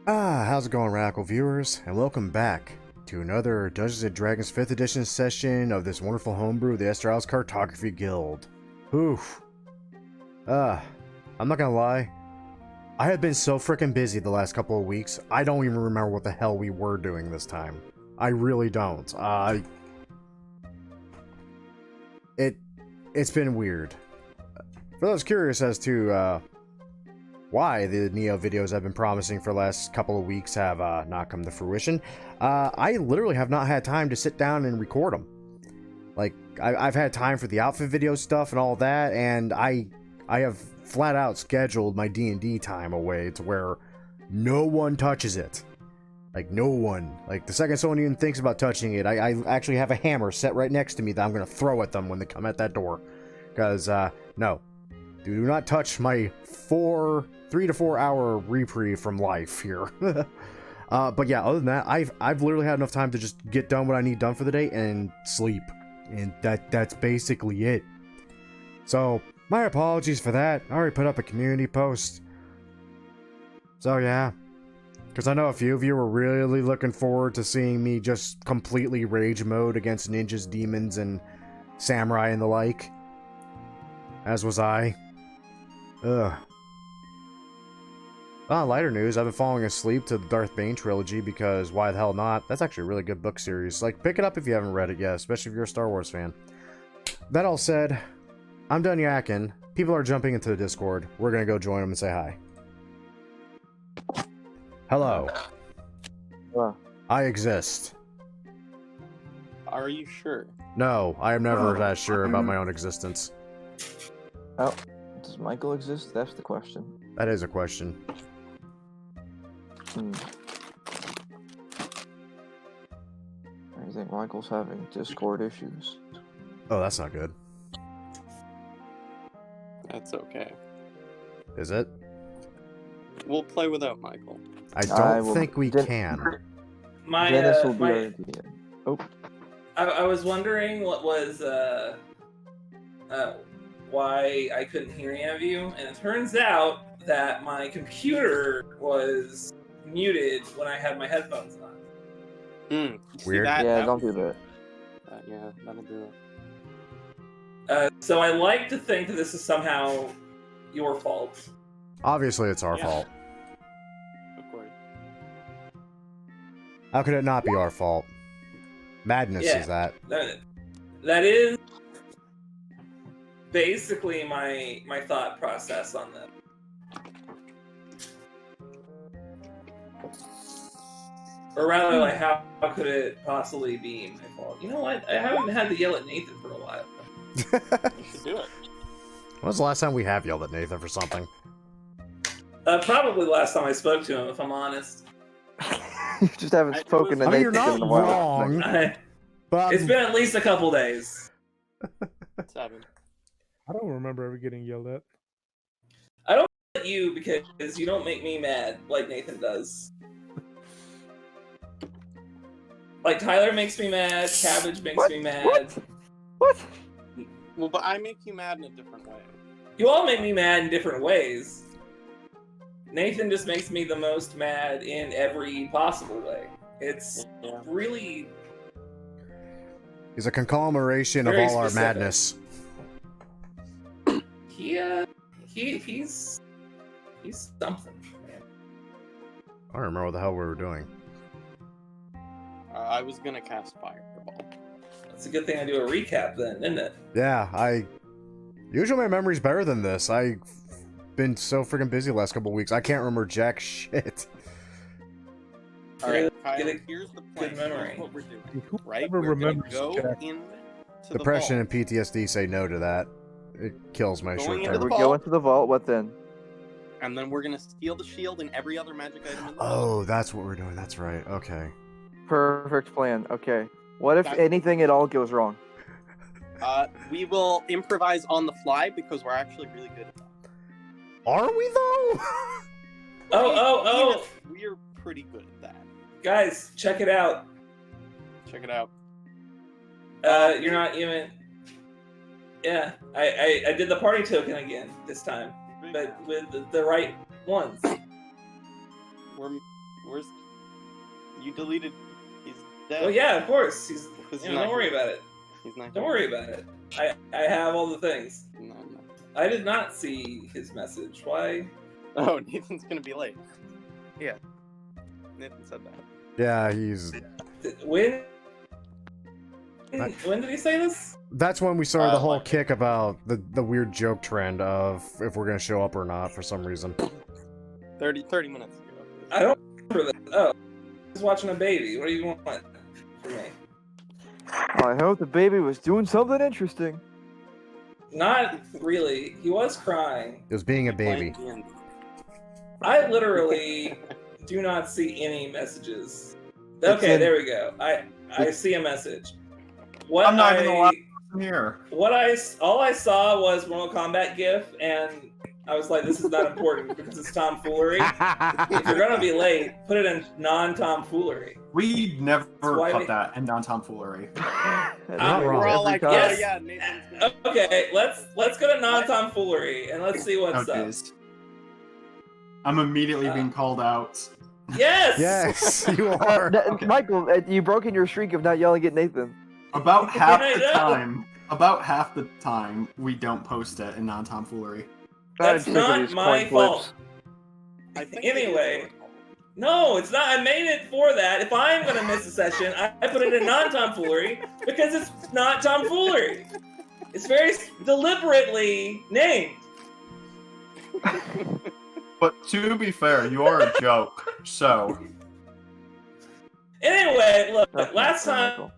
How's it going, Radical viewers? And welcome back to another Dungeons & Dragons 5th edition session of this wonderful homebrew, the Esterisle Cartography Guild. Oof. I'm not gonna lie. I have been so freaking busy the last couple of weeks, I don't even remember what the hell we were doing this time. I really don't. It's been weird. For those curious as to, why the Neo videos I've been promising for the last couple of weeks have not come to fruition, I literally have not had time to sit down and record them. Like, I've had time for the outfit video stuff and all that, and I have flat out scheduled my D&D time away to where no one touches it. Like, no one. Like, the second someone even thinks about touching it, I actually have a hammer set right next to me that I'm going to throw at them when they come at that door. Because, no. Do not touch my 3 to 4 hour reprieve from life here. But yeah, other than that, I've literally had enough time to just get done what I need done for the day and sleep. And that's basically it. So, my apologies for that. I already put up a community post. So yeah. Because I know a few of you were really looking forward to seeing me just completely rage mode against ninjas, demons, and samurai and the like. As was I. Ugh. On lighter news, I've been falling asleep to the Darth Bane trilogy because why the hell not? That's actually a really good book series. Like, pick it up if you haven't read it yet, especially if you're a Star Wars fan. That all said, I'm done yakking. People are jumping into the Discord. We're gonna go join them and say hi. Hello. Hello. I exist. Are you sure? No, I am never that sure about my own existence. Oh, does Michael exist? That's the question. That is a question. I think Michael's having Discord issues. Oh, that's not good. That's okay. Is it? We'll play without Michael. I don't think we can. Dennis will be our DM. Oh. I was wondering what was why I couldn't hear any of you, and it turns out that my computer was muted when I had my headphones on. Weird. Yeah, don't do that. Yeah, that'll do it. So I like to think that this is somehow your fault. Obviously, it's our fault. Of course. How could it not be our fault? Madness is that. That is basically my thought process on that. Or rather, like, how could it possibly be my fault? You know what? I haven't had to yell at Nathan for a while. You should do it. When was the last time we have yelled at Nathan for something? Probably last time I spoke to him, if I'm honest. You just haven't spoken to Nathan you're not in a while. wrong. But it's been at least a couple days. 7. I don't remember ever getting yelled at. I don't yell at you because you don't make me mad like Nathan does. Like, Tyler makes me mad, Cabbage makes me mad. What? Well, but I make you mad in a different way. You all make me mad in different ways. Nathan just makes me the most mad in every possible way. It's really... He's a conglomeration of all our madness. He's something, man. I don't remember what the hell we were doing. I was gonna cast Fireball. It's a good thing I do a recap then, isn't it? Yeah, usually my memory's better than this. I've been so freaking busy the last couple of weeks. I can't remember jack shit. Alright, Kyle, here's the plan. Good memory. Here's what we're doing. Who Right? ever We're gonna remembers go Jack? into Depression the vault. and PTSD say no to that. It kills my Going short into term. the We vault. go into the vault, what then? And then we're gonna steal the shield and every other magic item in the vault. Oh, that's what we're doing. That's right. Okay. Perfect plan. Okay. What if That's- anything at all goes wrong? We will improvise on the fly because we're actually really good at that. Are we though? Oh! We're pretty good at that. Guys, check it out. Check it out. You're not even... Yeah, I did the party token again this time, but with the right ones. We're Where's... You deleted... He's dead. Oh yeah, of course. He's. He's You know, not don't worry here. about it. He's not Don't here. worry about it. I have all the things. No. I did not see his message. Why? Oh, Nathan's gonna be late. Yeah. Nathan said that. Yeah, he's. When did he say this? That's when we started the whole like- kick about the weird joke trend of if we're gonna show up or not for some reason. 30 minutes ago. I don't remember that. Oh, he's watching a baby. What do you want from me? I hope the baby was doing something interesting. Not really. He was crying. It was being a baby. Playing D&D. I literally do not see any messages. It's Okay, in- there we go. I see a message. What I'm not even the last person here. all I saw was Mortal Kombat GIF, and I was like, this is not important because it's tomfoolery. If you're gonna be late, put it in non-tomfoolery. We never why put we- that in downtown foolery. Not wrong. We're all like, oh Yes. yeah, Nathan's gonna... Okay, let's go to non-tomfoolery and let's see Oh, what's up. jeez. I'm immediately being called out. Yes. Yes, you are. Okay. Michael, you broke in your streak of not yelling at Nathan. About half I the know. time, we don't post it in non-tomfoolery. That's I'm sick of not these my coin fault. flips. I think Anyway. No, it's not. I made it for that. If I'm gonna miss a session, I put it in non-tomfoolery because it's not tomfoolery. It's very deliberately named. But to be fair, you are a joke, so... Anyway, look, That's last not time, Michael.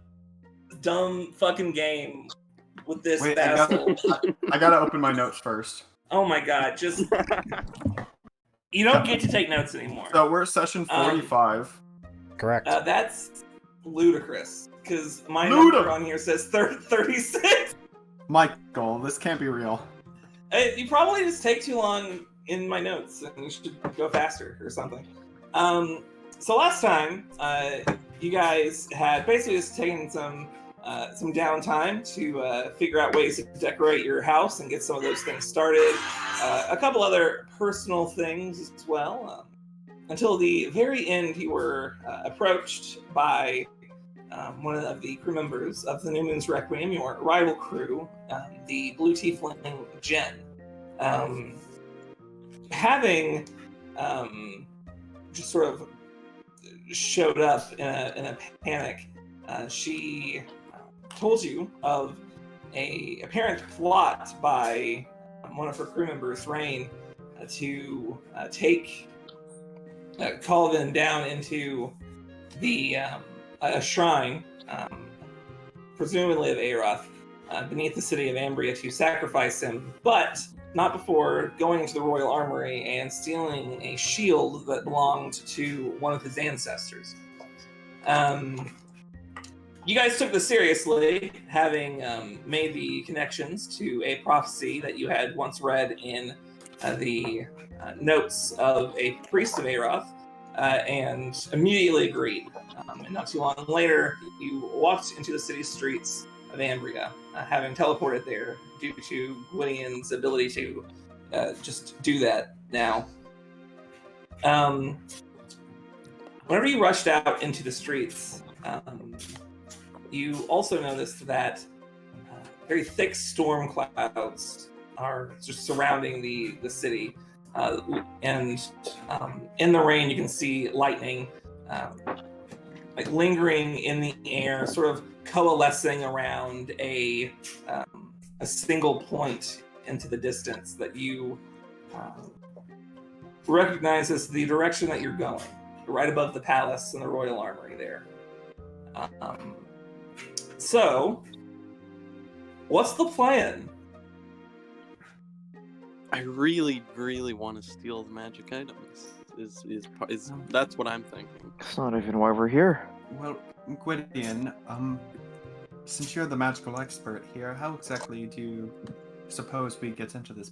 dumb fucking game with this Wait, asshole. I gotta open my notes first. Oh my god, just you don't get to take notes anymore. So we're at session 45. Correct. That's ludicrous because my Luda. number on here says 36. Michael, this can't be real. You probably just take too long in my notes, and you should go faster or something. So last time, you guys had basically just taken some downtime to figure out ways to decorate your house and get some of those things started. A couple other personal things as well. Until the very end, you were approached by one of the crew members of the New Moon's Requiem, your rival crew, the Blue Tiefling Jen. Having just sort of showed up in a panic, she told you of a apparent plot by one of her crew members, Rain, to take Colvin down into the a shrine, presumably of Aeroth, beneath the city of Ambria to sacrifice him, but not before going into the royal armory and stealing a shield that belonged to one of his ancestors. You guys took this seriously, having made the connections to a prophecy that you had once read in the notes of a priest of Aeroth, and immediately agreed. And not too long later, you walked into the city streets of Ambria, having teleported there due to Gwydion's ability to just do that now. Whenever you rushed out into the streets, you also noticed that very thick storm clouds are just surrounding the city. And in the rain, you can see lightning like lingering in the air, sort of coalescing around a single point into the distance that you recognize as the direction that you're going, right above the palace and the royal armory there. So, what's the plan? I really, really want to steal the magic items. That's what I'm thinking. That's not even why we're here. Well, Gwydion, since you're the magical expert here, how exactly do you suppose we get into this?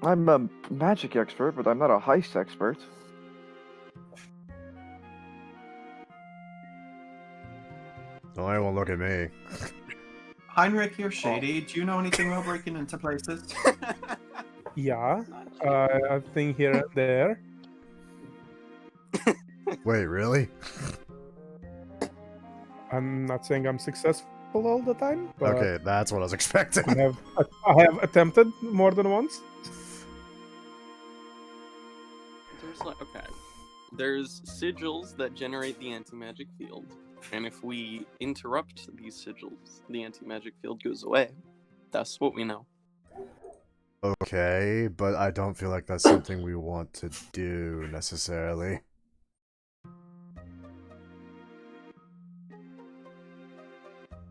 I'm a magic expert, but I'm not a heist expert. Oh, I won't look at me. Heinrich, you're shady. Do you know anything about breaking into places? Yeah. a thing here and there. Wait, really? I'm not saying I'm successful all the time, but Okay, that's what I was expecting. I have attempted more than once. There's sigils that generate the anti-magic field, and if we interrupt these sigils, the anti-magic field goes away. That's what we know. Okay, but I don't feel like that's something we want to do necessarily.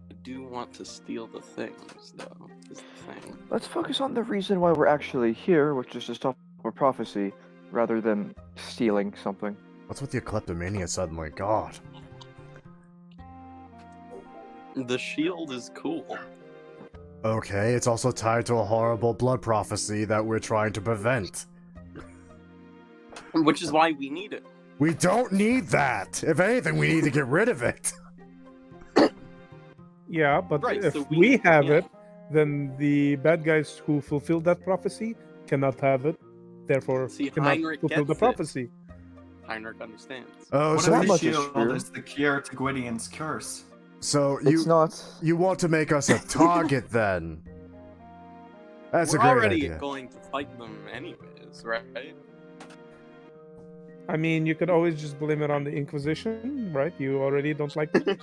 I do want to steal the things, though, is the thing. Let's focus on the reason why we're actually here, which is to stop a prophecy, rather than stealing something. What's with the kleptomania suddenly? God. The shield is cool. Okay, it's also tied to a horrible blood prophecy that we're trying to prevent. Which is why we need it. We don't need that! If anything, we need to get rid of it! Yeah, but Right, if so we have yeah. it, then the bad guys who fulfilled that prophecy cannot have it. Therefore, See, cannot Heinrich fulfill the gets it. prophecy. Heinrich understands. Oh, What so, if that the much is shield true. is the cure to Gwydion's curse? so It's not. you want to make us a target then? That's We're a great already idea. going to fight them anyways, right? I mean, you could always just blame it on the Inquisition, right? You already don't like them.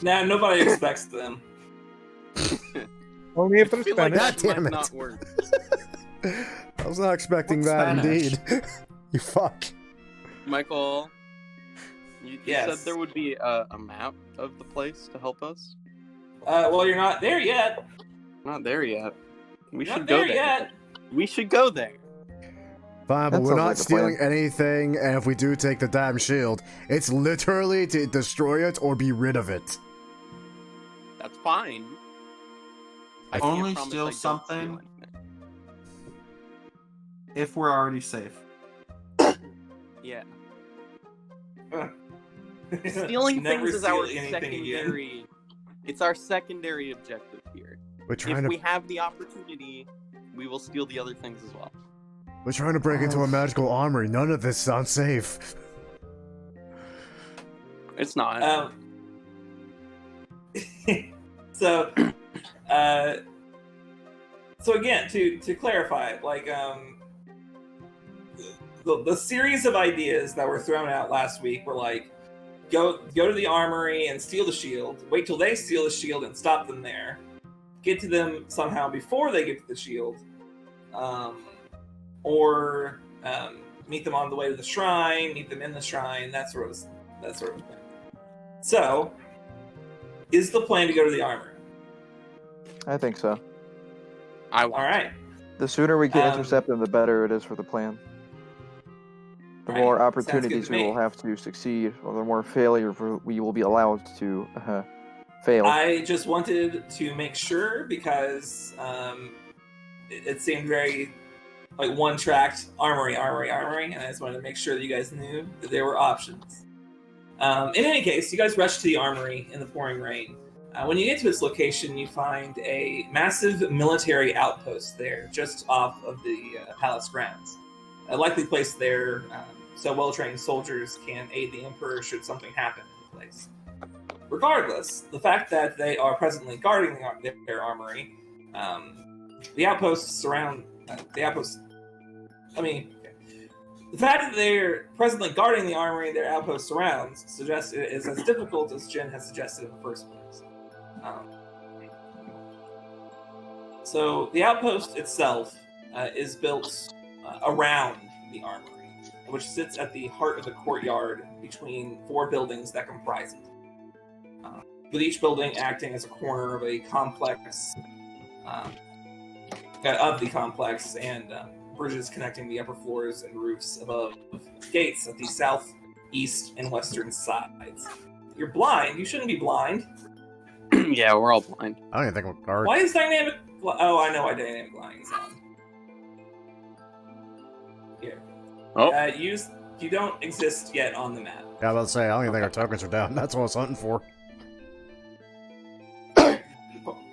Nah, nobody expects them. Only if I they're feel like Spanish. that God damn might it. not work. I was not expecting What's that, Spanish? indeed. You fuck. Michael, you Yes. said there would be a map of the place to help us? Well, you're not there yet. Not there yet. We You're should not go there there. yet. We should go there. Fine, but That we're sounds not like a stealing plan. anything, and if we do take the damn shield, it's literally to destroy it or be rid of it. That's fine. I can't Only promise steal I don't something. anything. If we're already safe. Yeah. Stealing Never things is steal our anything secondary. It's our secondary objective here. We're trying If to we have the opportunity, we will steal the other things as well. we're trying to break into a magical armory. None of this sounds safe. It's not. So, so again, to clarify, like the series of ideas that were thrown out last week were like, go to the armory and steal the shield. Wait till they steal the shield and stop them there. Get to them somehow before they get to the shield, or meet them on the way to the shrine. Meet them in the shrine. That sort of thing. So, is the plan to go to the armory? I think so. I want. All right. The sooner we can Um, intercept them, the better it is for the plan. The Right, more sounds good opportunities to we me. will have to succeed, or the more failure we will be allowed to fail. I just wanted to make sure because it seemed very like one-tracked armory, and I just wanted to make sure that you guys knew that there were options. In any case, you guys rush to the armory in the pouring rain. When you get to its location, you find a massive military outpost there, just off of the palace grounds. A likely place there so well-trained soldiers can aid the Emperor should something happen in the place. Regardless, the fact that they are presently guarding their armory, the outposts surround the outposts. The fact that they're presently guarding the armory their outpost surrounds suggests it is as difficult as Jin has suggested in the first place. So the outpost itself is built around the armory, which sits at the heart of the courtyard between four buildings that comprise it. With each building acting as a corner of a complex, and bridges connecting the upper floors and roofs above gates at the south, east, and western sides. You're blind. You shouldn't be blind. Yeah, we're all blind. I don't even think we're guard. Why is dynamic? Oh, I know why dynamic lying is on. Here. Oh. You don't exist yet on the map. Yeah, I was about to say, I don't even think our tokens are down. That's what I was hunting for.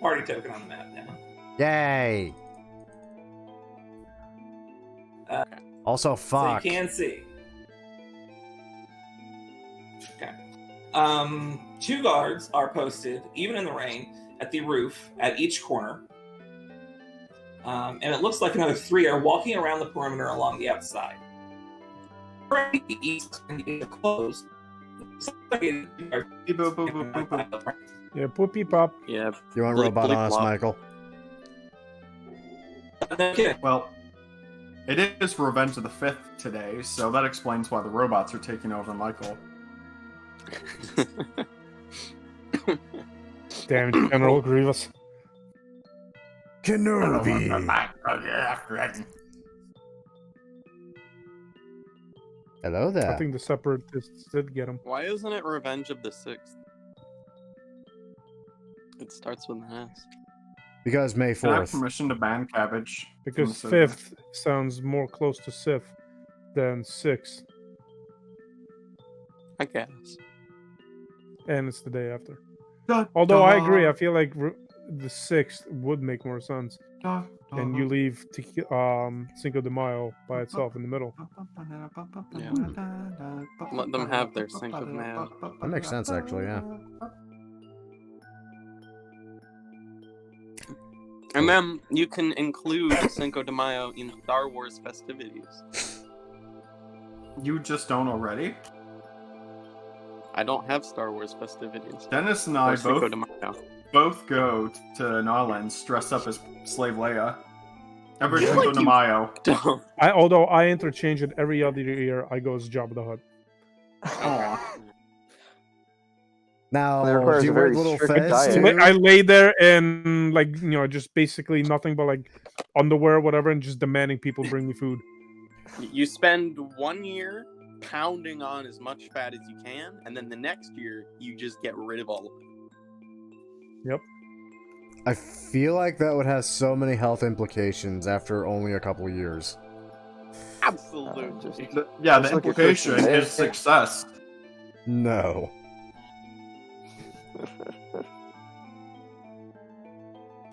Party token on the map now. Yay! Also, fuck. So you can see. Okay. 2 guards are posted, even in the rain, at the roof at each corner. And it looks like another 3 are walking around the perimeter along the outside. The east is closed. Beep, boop, boop, boop, boop, boop. Yeah, poopy pop. Yeah. You want Bleep, robot bleep, on us, blop. Michael? Okay. Well, it is Revenge of the 5th today, so that explains why the robots are taking over Michael. Damn it, General Grievous. Kenobi. Hello I there. think the Separatists did get him. Why isn't it Revenge of the 6th? It starts with an S. Because May Can I have 4th. permission to ban cabbage? Because from the server? 5th sounds more close to Sith than 6th. I guess. And it's the day after. Da, Although I da, agree, I feel like the 6th would make more sense. da, And da. you leave Cinco de Mayo by itself in the middle. Yeah. Let them have their Cinco de Mayo. That makes sense, actually, yeah. And then you can include Cinco de Mayo in Star Wars festivities. You just don't already? I don't have Star Wars festivities. Dennis and I Or Cinco de Mayo. both go to Narlands dressed up as Slave Leia. Every I feel Cinco like de you- Mayo. Don't. Although I interchange it every other year, I go as Jabba the Hutt. Aw. Now, That requires do you a wear very little strict fez diet. too? I lay there in just basically nothing but like underwear, whatever, and just demanding people bring me food. You spend 1 year pounding on as much fat as you can, and then the next year you just get rid of all of it. Yep. I feel like that would have so many health implications after only a couple of years. Absolutely. Yeah, Just the look at implication Christian. is success. No.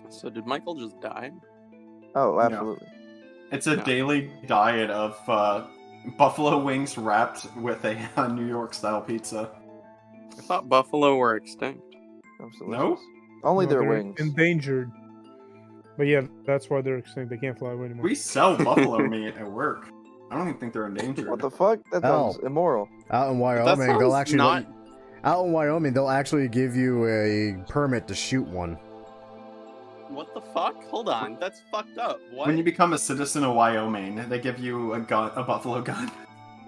So did Michael just die? Oh, absolutely. It's a No. daily diet of buffalo wings wrapped with a New York style pizza. I thought buffalo were extinct. Absolutely. No? Only No, their they're wings. endangered. But yeah, that's why they're extinct. They can't fly away anymore. We sell buffalo meat at work. I don't even think they're endangered. What the fuck? That Oh. sounds immoral. Out in That Wyoming, they'll sounds actually not. out in Wyoming, they'll actually give you a permit to shoot one. What the fuck? Hold on, that's fucked up. What? When you become a citizen of Wyoming, they give you a gun, a buffalo gun.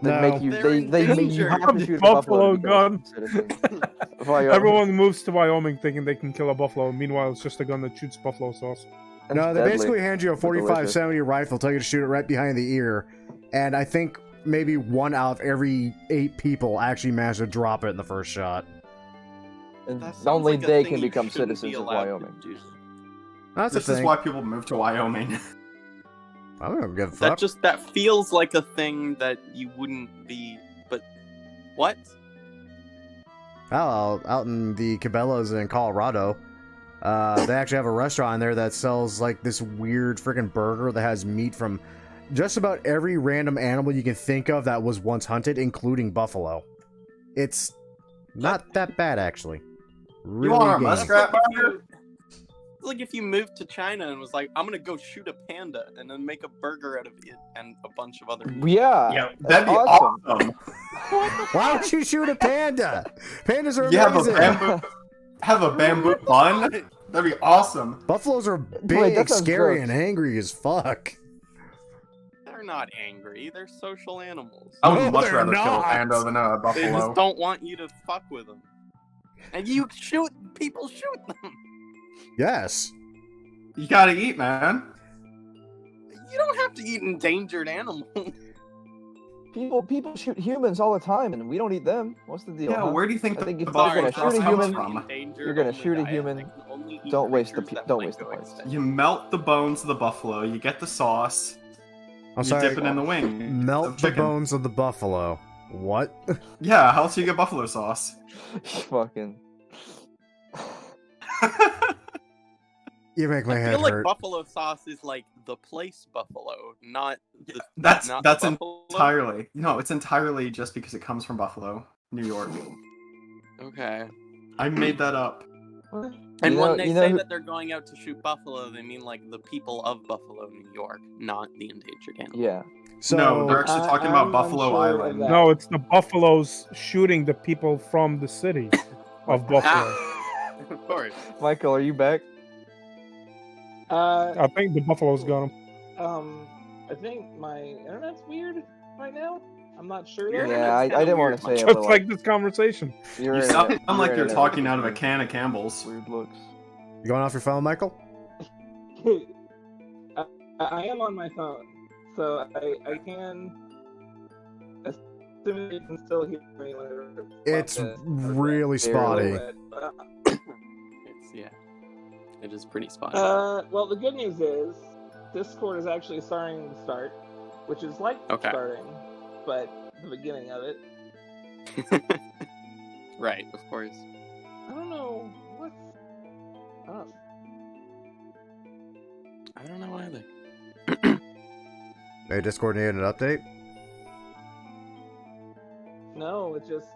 They No. make you. They're They in make you danger. have to shoot a Buffalo buffalo to become a gun. citizen of Wyoming. Everyone moves to Wyoming thinking they can kill a buffalo. Meanwhile, it's just a gun that shoots buffalo sauce. It's No, they deadly. basically hand you a They're delicious. 45-70 rifle, tell you to shoot it right behind the ear, and I think maybe 1 out of every 8 people actually manage to drop it in the first shot. And That sounds only like a they thing can you become shouldn't be citizens of allowed to Wyoming. do. That's This the is thing. why people move to Wyoming. I don't give a That fuck. that feels like a thing that you wouldn't be. But what? Out in the Cabela's in Colorado, they actually have a restaurant in there that sells like this weird freaking burger that has meat from just about every random animal you can think of that was once hunted, including buffalo. It's not that bad, actually. Really You want a game. muskrat burger? It's like if you moved to China and was like, I'm gonna go shoot a panda and then make a burger out of it and a bunch of other meat. Yeah. Yeah, that's that'd be awesome. Why don't you shoot a panda? Pandas are You have a amazing. bamboo bun? That'd be awesome. Buffaloes are Wait, big, that sounds scary, gross. and angry as fuck. They're not angry. They're social animals. I would No, much they're rather kill a not. panda than a They just buffalo. don't want you to fuck with them. And you shoot people shoot them. Yes. You gotta eat, man. You don't have to eat endangered animals. People shoot humans all the time, and we don't eat them. What's the deal? Yeah, huh? where do you think I think the if you're buffalo gonna sauce shoot a comes human- from? you're gonna shoot a human, don't waste the points. You melt the bones of the buffalo, you get the sauce, I'm you sorry. dip it in the wing. Melt of the chicken. bones of the buffalo. What? Yeah, how else do you get buffalo sauce? Fucking. You make my I head feel like hurt. buffalo sauce is like the place buffalo, not the That's not the buffalo. entirely no. It's entirely just because it comes from Buffalo, New York. Okay. I made that up. And when they say who- that they're going out to shoot buffalo, they mean like the people of Buffalo, New York, not the endangered animal. Yeah. So No, they're actually talking about I'm Buffalo unsure of Island. that. No, it's the buffaloes shooting the people from the city of Buffalo. Ah, of course. Michael, are you back? I think the buffaloes got him. I think my internet's weird right now. I'm not sure. Your though. Yeah, I internet's kinda didn't want weird, to say it, Just but like this conversation. your You sound internet- like your you're internet talking gives out of a me can of Campbell's. Weird looks. you going off your phone, Michael? I am on my phone, so I can. Assuming you can still hear me whenever It's okay. really spotty. It's it is pretty spotty. Well, the good news is Discord is actually starting to start, which is like Okay. starting, but the beginning of it. Right, of course. I don't know what's up. I don't know either. Hey, Discord needed an update? No, it's just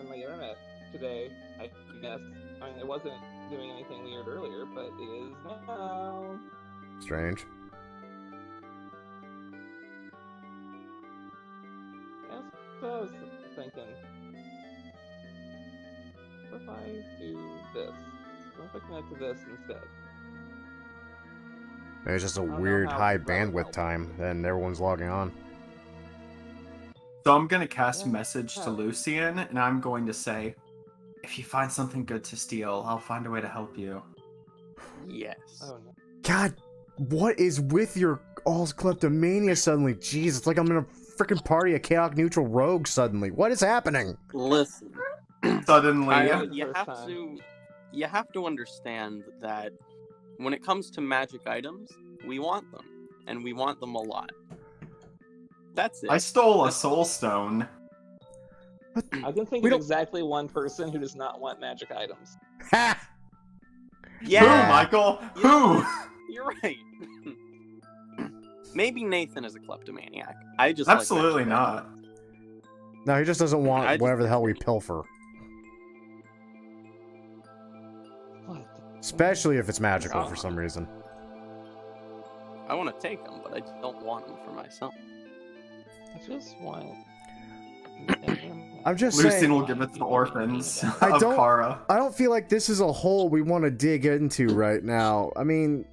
my internet today. I guess. I mean, it wasn't doing anything weird earlier, but it is now. Strange. Yes, so I was thinking. What if I do this? What if I connect to this instead? Maybe it's just a don't know weird how high that would bandwidth help. time, and everyone's logging on. So I'm gonna cast Yeah. message to Yeah. Lucian, and I'm going to say, if you find something good to steal, I'll find a way to help you. Yes. Oh no. God, what is with your all kleptomania suddenly? Jeez, it's like I'm in a freaking party of chaotic neutral rogue suddenly. What is happening? Listen, Suddenly, Kyle, First you have to understand that when it comes to magic items, we want them, and we want them a lot. That's it. I stole a soul stone. I can think We of don't- exactly one person who does not want magic items. Ha! Yeah, Who, Michael? You Who? know You're right. Maybe Nathan is a kleptomaniac. I just like Absolutely magic not. No, he just doesn't want I just- whatever the hell we pilfer. What? Especially if it's magical Oh. for some reason. I want to take them, but I don't want them for myself. I just want. I'm just Lucian saying, will give it to the orphans I of don't- Kara. I don't feel like this is a hole we want to dig into right now. I mean,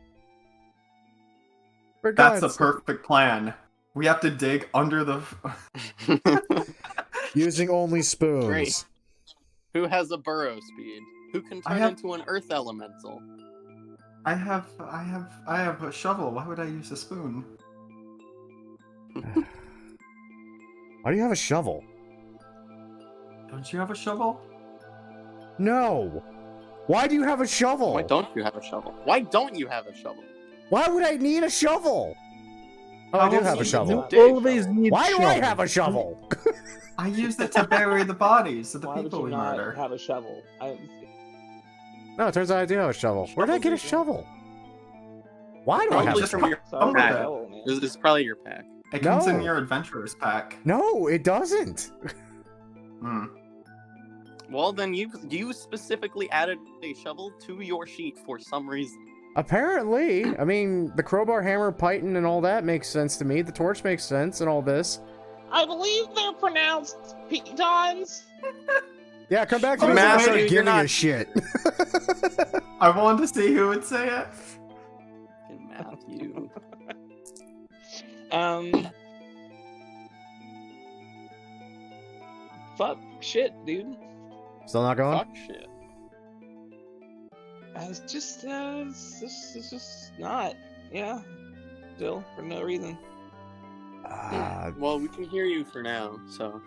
for That's the God's- perfect plan. We have to dig under the. using only spoons. Great. Who has a burrow speed? Who can I turn have- into an earth elemental? I have a shovel. Why would I use a spoon? Why do you have a shovel? Don't you have a shovel? No. Why do you have a shovel? Why don't you have a shovel? Why don't you have a shovel? Why would I need a shovel? Oh, I do have a shovel. You always need Why do I shovel. have a shovel? I used it to bury the bodies of the Why would people you we not murder. have a shovel? No, it turns out I do have a shovel. Where did I get a shovel? Why do I have Probably a just from shovel? your Come pack. with it. shovel, man. This is probably your pack. It comes in No. your adventurer's pack. No, it doesn't. Hmm. Well, then you specifically added a shovel to your sheet for some reason. Apparently. I mean, the crowbar, hammer, python, and all that makes sense to me. The torch makes sense and all this. I believe they're pronounced pitons. Yeah, come back to Oh, me when I Matthew, start you're giving not- a shit. I wanted to see who would say it. Fucking Matthew. Fuck shit, dude. Still not going? Fuck shit. It's just not. Yeah. Still, for no reason. Well, we can hear you for now, so.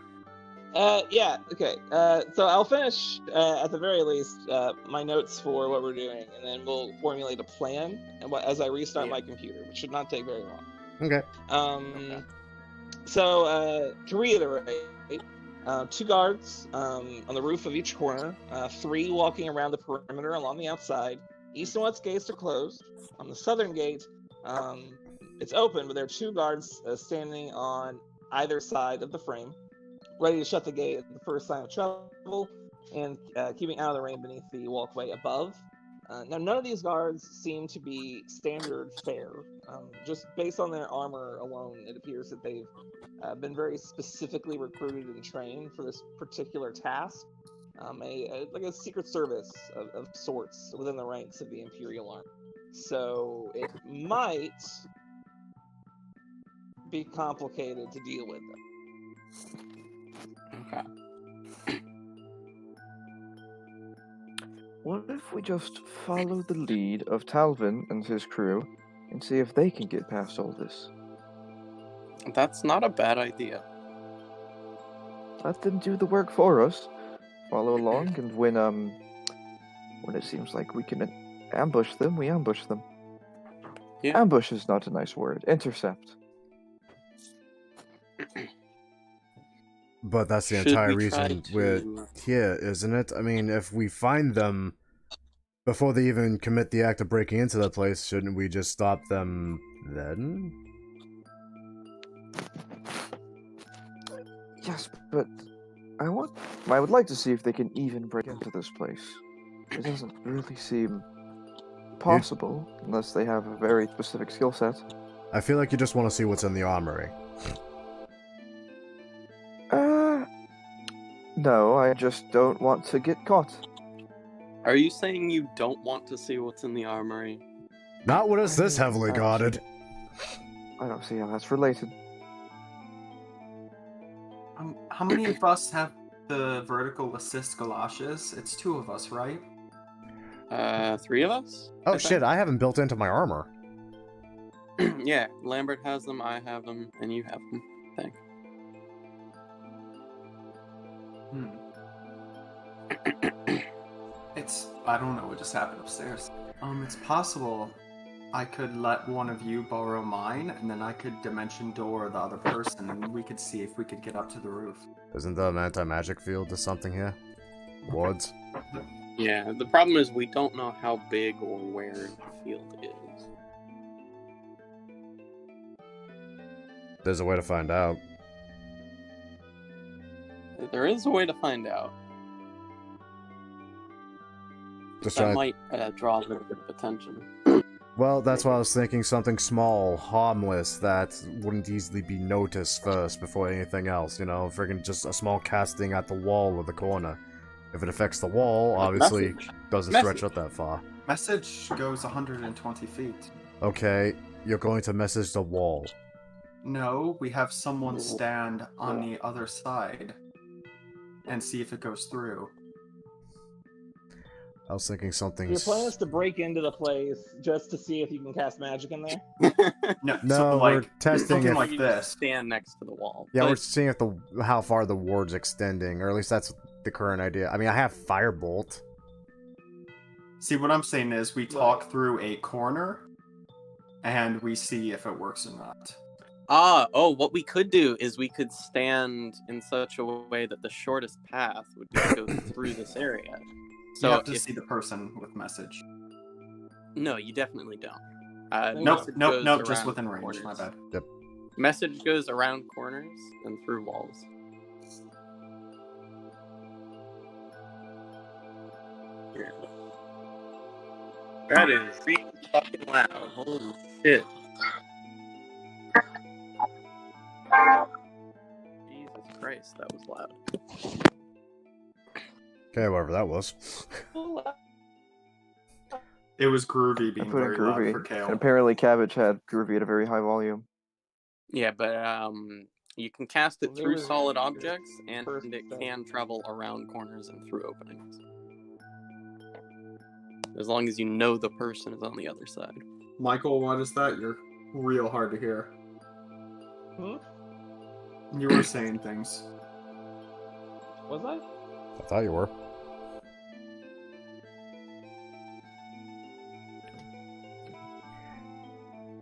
Yeah, okay. So I'll finish, at the very least, my notes for what we're doing, and then we'll formulate a plan as I restart my computer, which should not take very long. Okay. So, to reiterate, 2 guards on the roof of each corner, 3 walking around the perimeter along the outside. East and west gates are closed. On the southern gate, it's open, but there are 2 guards standing on either side of the frame, ready to shut the gate at the first sign of trouble, and keeping out of the rain beneath the walkway above. Now, none of these guards seem to be standard fare. Just based on their armor alone, it appears that they've been very specifically recruited and trained for this particular task. Like a secret service of sorts within the ranks of the Imperial Army. So it might be complicated to deal with them. Okay. What if we just follow the lead of Talvin and his crew and see if they can get past all this? That's not a bad idea. Let them do the work for us. Follow along, and when it seems like we can ambush them, we ambush them. Yeah. Ambush is not a nice word. Intercept. But that's the Should entire we try reason to- we're here, isn't it? I mean, if we find them before they even commit the act of breaking into the place, shouldn't we just stop them then? Yes, but I would like to see if they can even break into this place. It doesn't really seem possible unless they have a very specific skill set. I feel like you just want to see what's in the armory. No, I just don't want to get caught. Are you saying you don't want to see what's in the armory? Not when it's this heavily guarded. I don't see how that's related. How many of us have the vertical assist galoshes? It's 2 of us, right? 3 of us? Oh I shit, I haven't built into my armor. think. Yeah, Lambert has them, I have them, and you have them, I think. I don't know what just happened upstairs. It's possible I could let one of you borrow mine, and then I could dimension door the other person, and we could see if we could get up to the roof. Isn't there an anti-magic field or something here? Wards? Yeah, the problem is we don't know how big or where the field is. There's a way to find out. There is a way to find out. Just That trying. might draw a little bit of attention. Well, that's why I was thinking something small, harmless, that wouldn't easily be noticed first before anything else, you know? Friggin' just a small casting at the wall or the corner. If it affects the wall, obviously Message. doesn't Message. stretch out that far. Message goes 120 feet. Okay, you're going to message the wall. No, we have someone stand on the other side and see if it goes through. I was thinking something... Your plan is to break into the place just to see if you can cast magic in there? No, No, something we're like, testing something if- like You this. stand next to the wall. Yeah, But we're seeing if how far the ward's extending, or at least that's the current idea. I mean, I have Firebolt. See, what I'm saying is we talk through a corner and we see if it works or not. what we could do is we could stand in such a way that the shortest path would be to go through this area. So So you have to if- see the person with message. No, you definitely don't. Nope, message nope, goes nope, just around within range, my corners. bad. Message goes around corners and through walls. Here. That is really fucking loud. Holy shit. Jesus Christ, that was loud. Okay, whatever that was. It was Groovy I being put in very loud for Groovy. Kale. And apparently Cabbage had Groovy at a very high volume. Yeah, but you can cast it Well, there through was solid your objects, and first it step. can travel around corners and through openings. As long as you know the person is on the other side. Michael, what is that? You're real hard to hear. Hmm? You were saying things. Was I? I thought you were.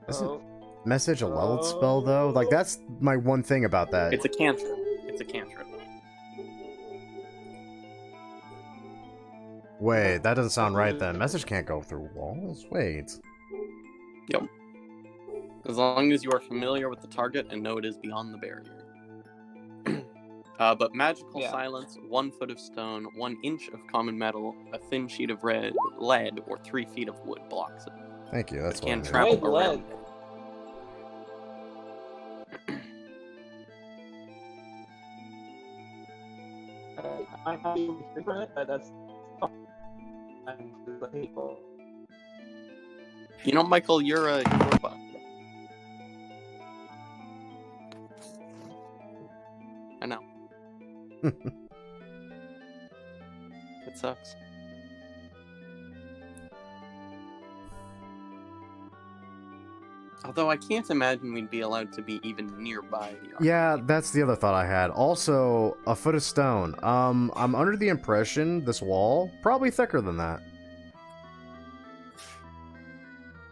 Isn't Oh, message a leveled spell, though? Like, that's my one thing about that. It's a cantrip. It's a cantrip. Wait, that doesn't sound right then. Message can't go through walls? Wait. Yep. As long as you are familiar with the target and know it is beyond the barrier. But magical silence, 1 foot of stone, 1 inch of common metal, a thin sheet of lead, or 3 feet of wood blocks it. Thank you, that's It what I can need. travel Red lead. around. I'm happy for it, but that's You know, Michael, you're a robot. I know. It sucks. Although I can't imagine we'd be allowed to be even nearby the army. Yeah, that's the other thought I had. Also, a foot of stone. I'm under the impression this wall probably thicker than that.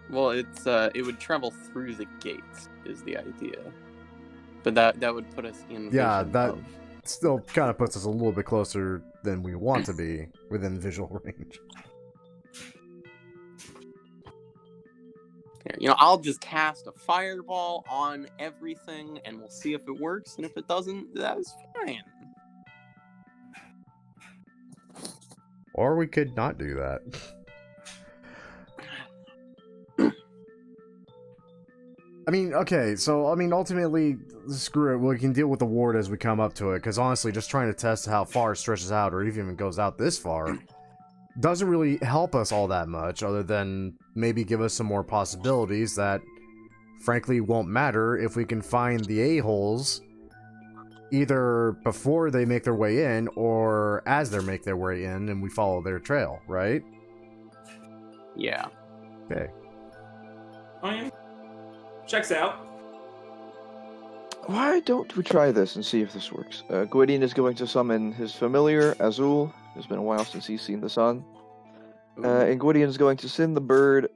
Well, it would travel through the gates is the idea, but that would put us in. Yeah, vision that of- still kind of puts us a little bit closer than we want to be within visual range. Here, you know, I'll just cast a fireball on everything, and we'll see if it works. And if it doesn't, that's fine. Or we could not do that. I mean, okay, so, ultimately, screw it, we can deal with the ward as we come up to it, because honestly, just trying to test how far it stretches out, or even goes out this far, doesn't really help us all that much, other than maybe give us some more possibilities that, frankly, won't matter if we can find the a-holes either before they make their way in, or as they make their way in, and we follow their trail, right? Yeah. Okay. Checks out. Why don't we try this and see if this works? Gwydion is going to summon his familiar, Azul. It's been a while since he's seen the sun. And Gwydion is going to send the bird,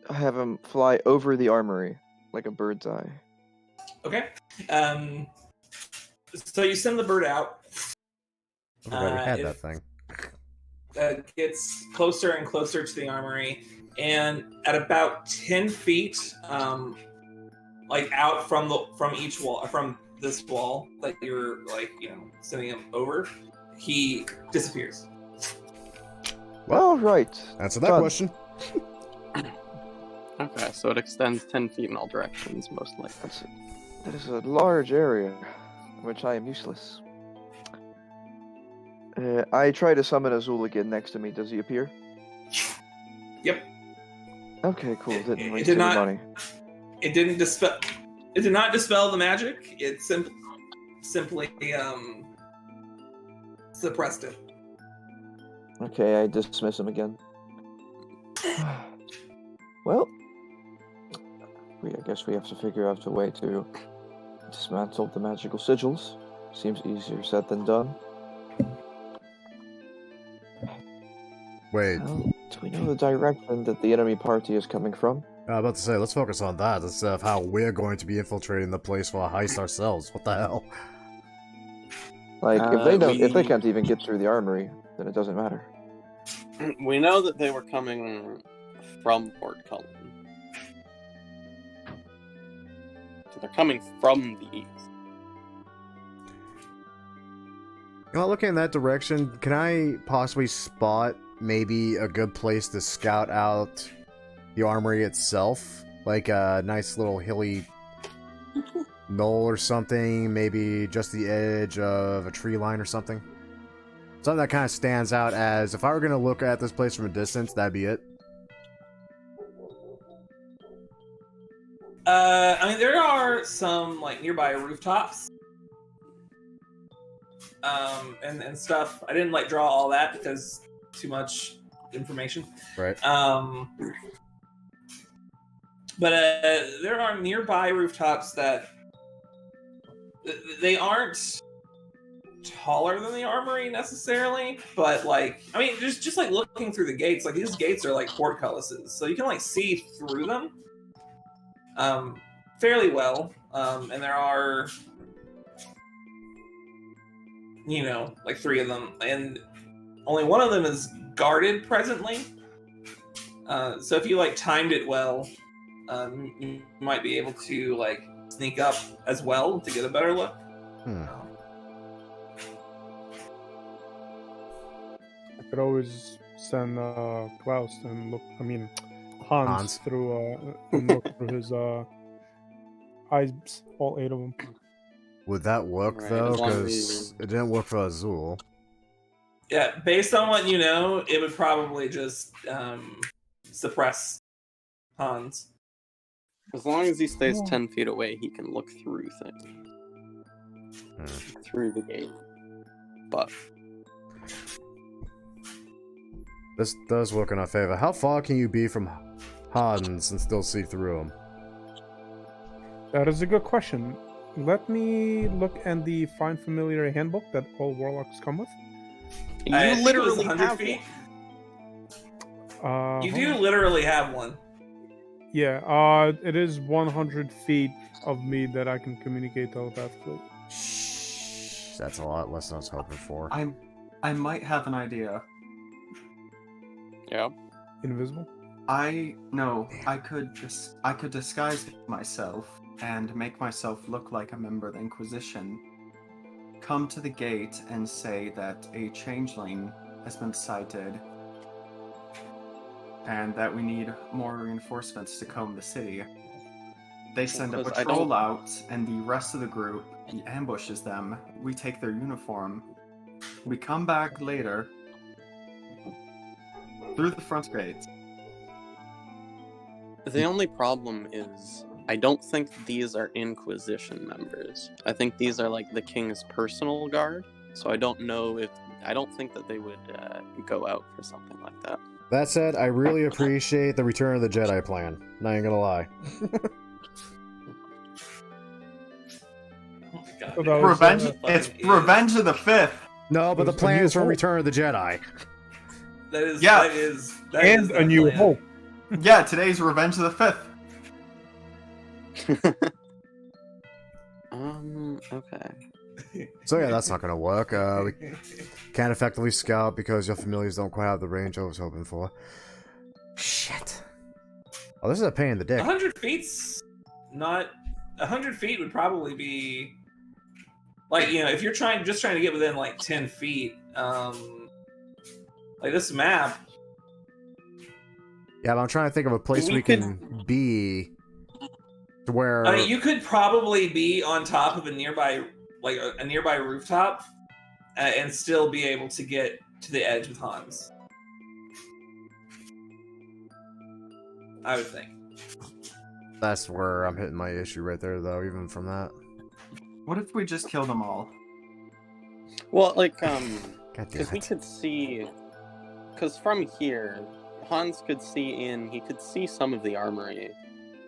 have him fly over the armory, like a bird's eye. Okay. So you send the bird out. I forgot we had It that thing. gets closer and closer to the armory, and at about 10 feet, like out from each wall, from this wall that you're sending him over, he disappears. All right. Answer that Done. question. Okay, so it extends 10 feet in all directions, most likely. That is a large area, in which I am useless. I try to summon Azul again next to me. Does he appear? Yep. Okay, cool. It Didn't waste did any not- money. It didn't dispel. It did not dispel the magic. It simply suppressed it. Okay, I dismiss him again. Well, I guess we have to figure out a way to dismantle the magical sigils. Seems easier said than done. Wait, Well, do we know the direction that the enemy party is coming from? I was about to say, let's focus on that instead of how we're going to be infiltrating the place for a heist ourselves. What the hell? Like, if they we- can't even get through the armory, then it doesn't matter. We know that they were coming from Port Cullen. So they're coming from the east. You know, looking in that direction, can I possibly spot maybe a good place to scout out the armory itself? Like a nice little hilly knoll or something, maybe just the edge of a tree line or something? Something that kind of stands out as, if I were going to look at this place from a distance, that'd be it. There are some nearby rooftops, and stuff. I didn't draw all that because too much information. Right. But there are nearby rooftops that they aren't taller than the armory necessarily, but just looking through the gates, these gates are like portcullises, so you can see through them fairly well, and there are 3 of them, and only one of them is guarded presently. So if you like timed it well, you might be able to like sneak up as well to get a better look. I could always send Klaus and look. I mean, Hans. Through and look through his eyes, all 8 of them. Would that work Right, though? as long as Because it didn't work for Azul. Yeah, based on what you know, it would probably just suppress Hans. As long as he stays 10 feet away, he can look through things. Through the gate. But This does work in our favor. How far can you be from Hans and still see through him? That is a good question. Let me look at the Find Familiar handbook that all warlocks come with. you I think it was literally 100 have feet. one. You do literally have one. Yeah, it is 100 feet of me that I can communicate telepathically. Shh, that's a lot less than I was hoping for. I might have an idea. Yeah. Invisible? I could disguise myself and make myself look like a member of the Inquisition. Come to the gate and say that a changeling has been sighted and that we need more reinforcements to comb the city. They send a Because I patrol don't- out, and the rest of the group ambushes them. We take their uniform. We come back later through the front gate. The only problem is, I don't think these are Inquisition members. I think these are like the King's personal guard. So I don't think that they would go out for something like that. That said, I really appreciate the Return of the Jedi plan. Not even gonna lie. Oh my god. So that was, Revenge. fucking It's idiot. Revenge of the Fifth. No, but the There's a plan new is from hope. Return of the Jedi. That is. Yeah. That is And the A New plan. Hope. Yeah, today's Revenge of the Fifth. Okay. So yeah, that's not gonna work. We can't effectively scout because your familiars don't quite have the range I was hoping for. Shit. Oh, this is a pain in the dick. 100 feet's not. 100 feet would probably be like, you know, if you're trying to get within like 10 feet, like this map. Yeah, but I'm trying to think of a place we can be to where. I mean, you could probably be on top of a nearby rooftop, and still be able to get to the edge with Hans. I would think. That's where I'm hitting my issue right there, though. Even from that. What if we just kill them all? Well, like, God because damn we it. could see, because from here, Hans could he could see some of the armory.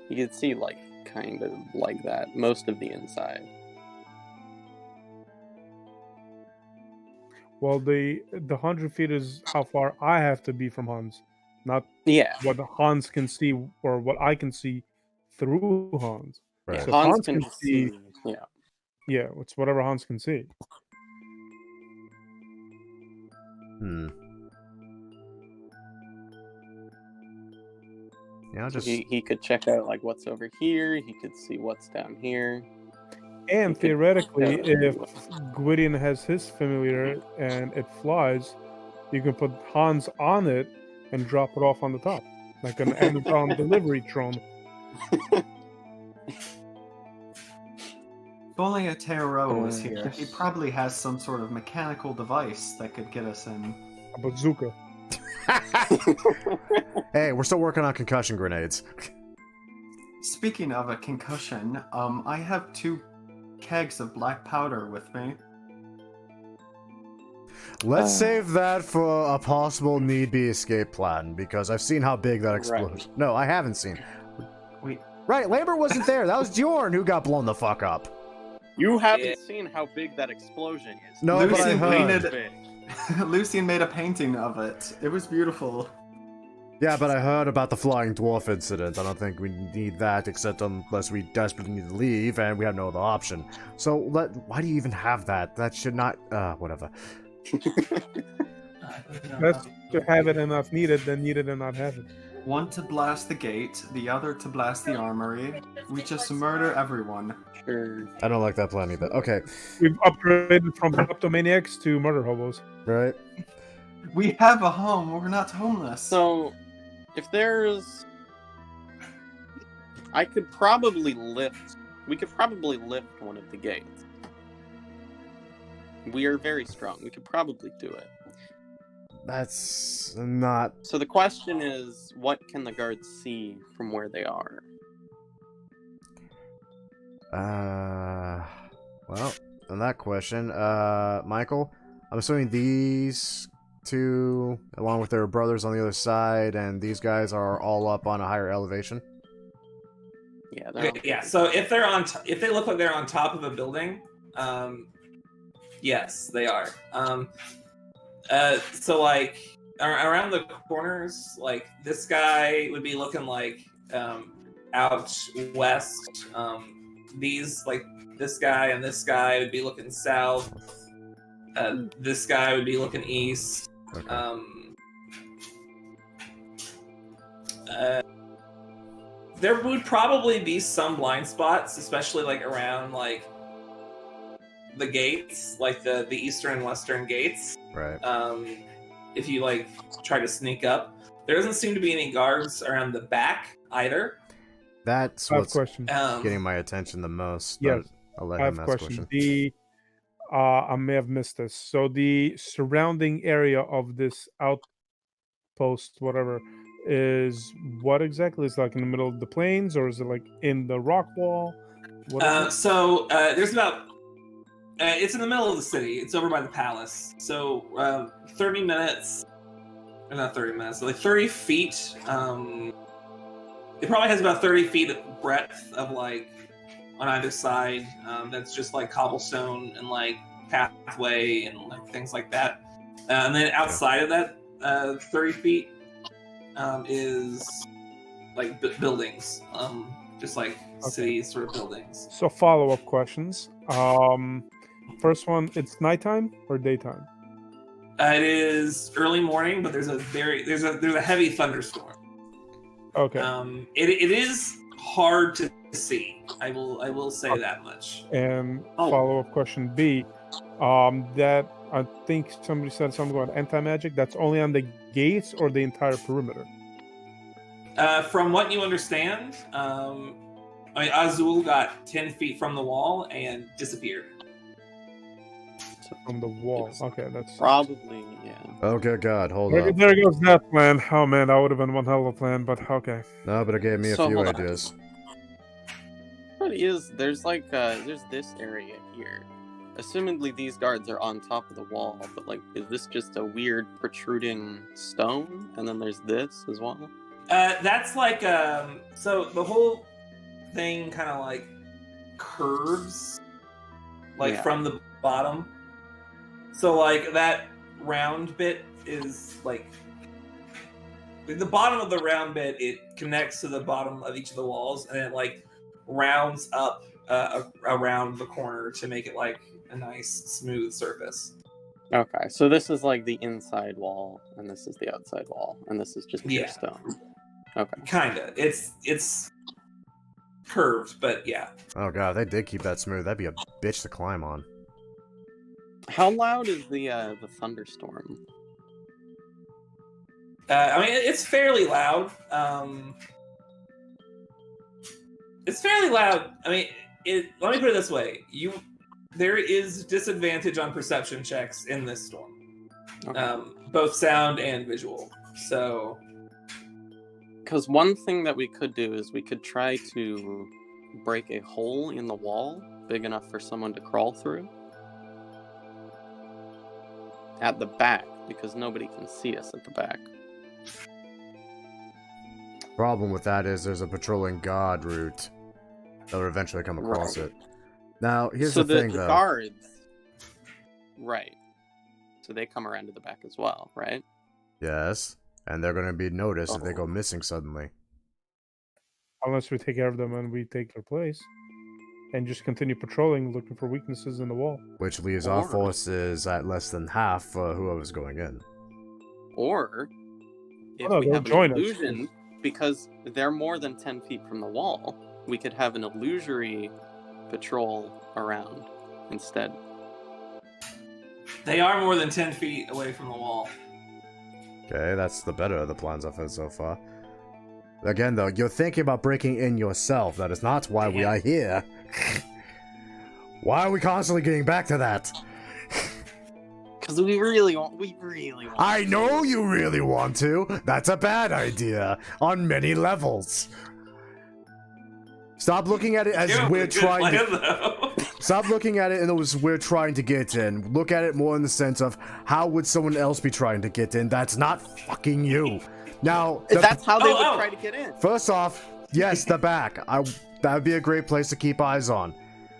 He could see, like, kind of like that, most of the inside. Well, the 100 feet is how far I have to be from Hans, not Yeah. what Hans can see or what I can see through Hans. Right. So Hans Hans can can see. see- Yeah. Yeah, it's whatever Hans can see. Hmm. Yeah, I'll So just. he could check out, like, what's over here. He could see what's down here. And You could- theoretically, yeah. if Gwydion has his familiar and it flies, you can put Hans on it and drop it off on the top, like an Amazon delivery drone. If only a Tearo was here. He probably has some sort of mechanical device that could get us in. A bazooka. Hey, we're still working on concussion grenades. Speaking of a concussion, I have 2 kegs of black powder with me. Let's save that for a possible need-be escape plan, because I've seen how big that explosion. No, I haven't seen. Wait, Right, Lambert wasn't there. That was Bjorn who got blown the fuck up. You haven't Yeah. seen how big that explosion is. No, Lucy but I heard. painted- Lucian made a painting of it. It was beautiful. Yeah, but I heard about the flying dwarf incident. I don't think we need that, except unless we desperately need to leave and we have no other option. So, why do you even have that? That should not. Whatever. Best to have it and not need it than need it and not have it. One to blast the gate, the other to blast the armory. We just murder everyone. Sure. I don't like that plan either. Okay, We've upgraded from kleptomaniacs to murder hobos. right? We have a home. We're not homeless. So, if there's... I could probably lift... We could probably lift one of the gates. We are very strong. We could probably do it. That's not... So the question is, what can the guards see from where they are? Well, on that question, Michael, I'm assuming these two, along with their brothers on the other side, and these guys are all up on a higher elevation? Yeah, they're Okay, yeah. So if they're on, if they look like they're on top of a building, yes, they are. So like around the corners, like this guy would be looking like out west. These like this guy and this guy would be looking south. This guy would be looking east. Okay. There would probably be some blind spots, especially like around like the gates, like the eastern and western gates. Right. If you like try to sneak up, there doesn't seem to be any guards around the back either. That's I have a what's question. getting my attention the most. Yes, but I'll let I him have a ask a question. question. I may have missed this. So the surrounding area of this outpost, whatever, is what exactly? Is it like in the middle of the plains, or is it like in the rock wall? What is it? There's about it's in the middle of the city. It's over by the palace. So 30 minutes, or not 30 minutes, like 30 feet. It probably has about 30 feet of breadth of like on either side. That's just like cobblestone and like pathway and like things like that. And then outside of that 30 feet is like buildings, just like city sort of buildings. So follow-up questions. First one, it's nighttime or daytime? It is early morning, but there's a heavy thunderstorm. Okay. It is hard to see. I will say that much. And Oh. follow-up question B, that I think somebody said something about anti-magic. That's only on the gates or the entire perimeter? From what you understand, Azul got 10 feet from the wall and disappeared. From the wall. Okay, that's Probably, yeah. Oh, good God, hold there, up. there goes that plan. Oh man, that would have been one hell of a plan, but okay. No, but it gave me a So, few hold on. ideas. What is, there's like, there's this area here. Assumedly these guards are on top of the wall, but like, is this just a weird protruding stone? And then there's this as well? That's like so the whole thing kind of like curves like Yeah. from the bottom. So like that round bit is like the bottom of the round bit, it connects to the bottom of each of the walls and it like rounds up around the corner to make it like a nice smooth surface. Okay, so this is like the inside wall, and this is the outside wall, and this is just pure Yeah. stone. Okay. Kinda. It's curved, but yeah. Oh God, if they did keep that smooth, that'd be a bitch to climb on. How loud is the thunderstorm? I mean, it's fairly loud. It's fairly loud. I mean, let me put it this way: there is disadvantage on perception checks in this storm, Okay. both sound and visual. So, Because one thing that we could do is we could try to break a hole in the wall big enough for someone to crawl through at the back, because nobody can see us at the back. Problem with that is there's a patrolling guard route that will eventually come across Right. it. Now, here's so the thing, though. guards, right? So they come around to the back as well, right? Yes, and they're going to be noticed if they Oh. go missing suddenly. Unless we take care of them and we take their place. And just continue patrolling, looking for weaknesses in the wall. Which leaves our Or- forces at less than half whoever's going in. Or if no, we they'll have an join us. illusion, because they're more than 10 feet from the wall, we could have an illusory patrol around instead. They are more than 10 feet away from the wall. Okay, that's the better of the plans I've had so far. Again, though, you're thinking about breaking in yourself. That is not why we are here. Why are we constantly getting back to that? Because we really want. I know you really want to. That's a bad idea on many levels. Stop looking at it as we're trying to. Stop looking at it as we're trying to get in. Look at it more in the sense of how would someone else be trying to get in? That's not fucking you. Now, that's how they would try to get in. First off, yes, the back. That would be a great place to keep eyes on.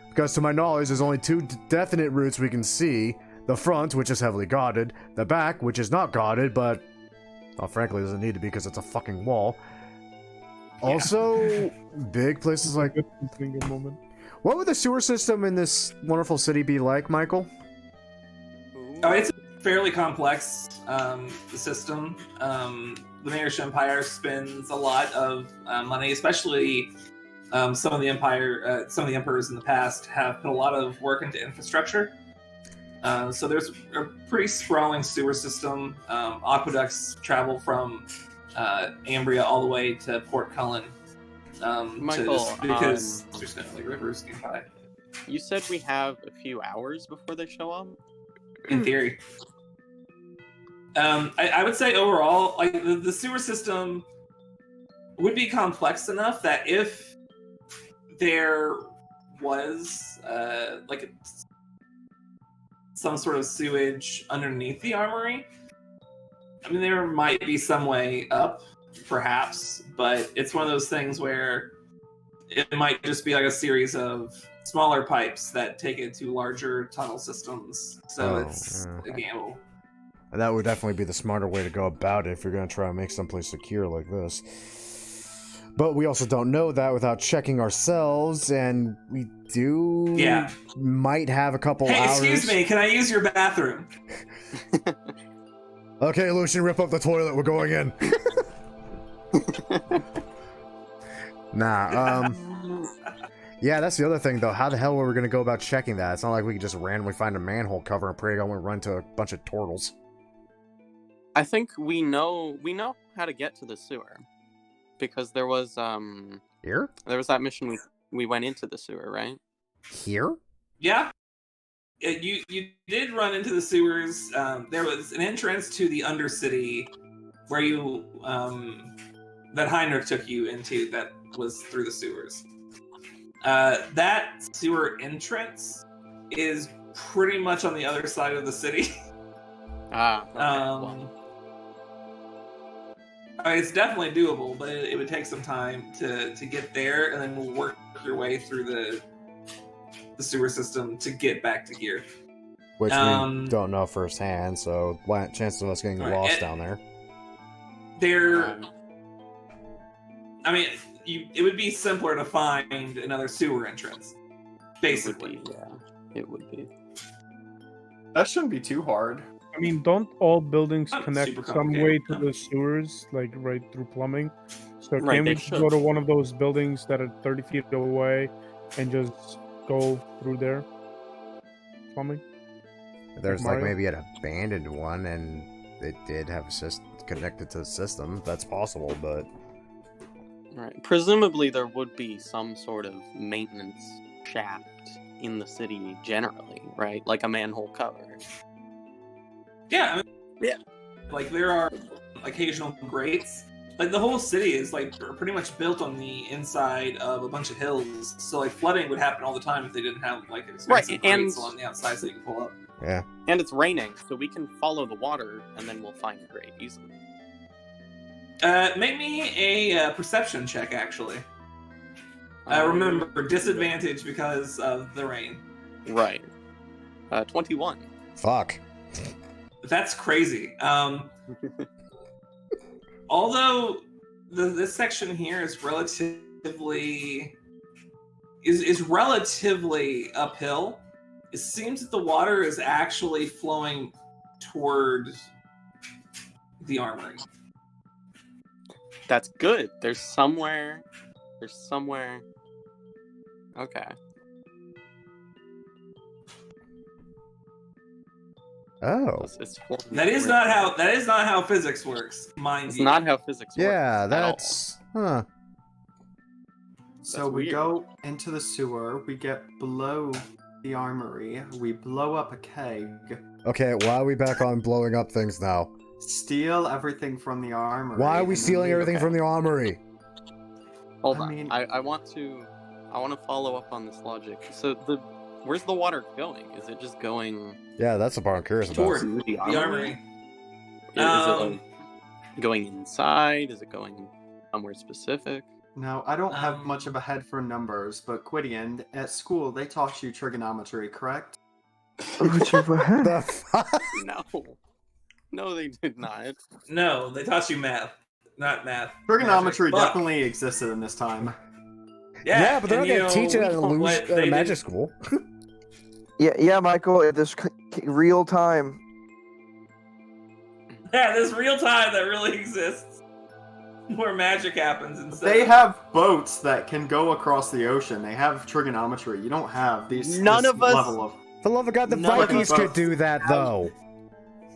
Because to my knowledge, there's only two definite routes we can see. The front, which is heavily guarded. The back, which is not guarded, but... well, frankly, doesn't need to be because it's a fucking wall. Also, big places like... Single moment. What would the sewer system in this wonderful city be like, Michael? Oh, it's a fairly complex system. The Mayor's Empire spends a lot of money, especially some of the emperors in the past have put a lot of work into infrastructure. So there's a pretty sprawling sewer system. Aqueducts travel from Ambria all the way to Port Cullen. Michael, because there's no rivers nearby. You said we have a few hours before they show up? In theory. I would say overall, like the sewer system would be complex enough that if there was some sort of sewage underneath the armory, I mean, there might be some way up, perhaps, but it's one of those things where it might just be like a series of smaller pipes that take it to larger tunnel systems. So it's a gamble. And that would definitely be the smarter way to go about it if you're going to try and make someplace secure like this. But we also don't know that without checking ourselves, and we might have a couple hours. Hey, excuse me, can I use your bathroom? Okay, Lucian, rip up the toilet, we're going in. Nah, yeah, that's the other thing, though. How the hell were we going to go about checking that? It's not like we could just randomly find a manhole cover and pray I won't run to a bunch of turtles. I think we know how to get to the sewer. Because there was Here? There was that mission we went into the sewer, right? Here? Yeah. You did run into the sewers. There was an entrance to the Undercity where you that Heinrich took you into that was through the sewers. That sewer entrance is pretty much on the other side of the city. Okay. It's definitely doable, but it would take some time to get there, and then work your way through the sewer system to get back to gear. Which we don't know firsthand, so chances of us getting lost down there. It would be simpler to find another sewer entrance, basically. It would be. That shouldn't be too hard. I mean, don't all buildings connect super some way complicated, to the sewers, like right through plumbing? So Right, can we they just should. go to one of those buildings that are 30 feet away and just go through there? Plumbing? There's Mario? maybe an abandoned one, and it did have a system connected to the system. That's possible, but... Right. Presumably there would be some sort of maintenance shaft in the city generally, right? Like a manhole cover. Yeah. Like there are occasional grates. Like the whole city is pretty much built on the inside of a bunch of hills. So flooding would happen all the time if they didn't have expensive grates along the outside so you can pull up. Yeah. And it's raining, so we can follow the water and then we'll find a grate easily. Make me a perception check, actually. Remember, disadvantage because of the rain. Right. 21. Fuck. That's crazy. Although this section here is relatively uphill, it seems that the water is actually flowing toward the armory. That's good. There's somewhere. Okay. Oh. It's for- That is not how physics works, mind It's you. not how physics works. Yeah, at all. that's... Huh. So That's we weird. go into the sewer, we get below the armory, we blow up a keg, Okay, why are we back on blowing up things now? steal everything from the armory. Why are we and then stealing leave. everything from the armory? Hold I on. mean- I want to follow up on this logic. So where's the water going? Is it just going? Yeah, that's the part I'm curious about. Toward To the armory. Is it like going inside? Is it going somewhere specific? Now, I don't have Um, much of a head for numbers, but Quidian, at school, they taught you trigonometry, correct? The fuck? No, they did not. No, they taught you math, not math. Trigonometry Magic. definitely existed in this time. Yeah, but they're not and, going to teach it at what a they magic did- school. Yeah, Michael, at this real time. Yeah, this real time that really exists, where magic happens instead. They have boats that can go across the ocean. They have trigonometry. You don't have these. None this of us- level of. For the love of God, the None of Vikings us could do that, though.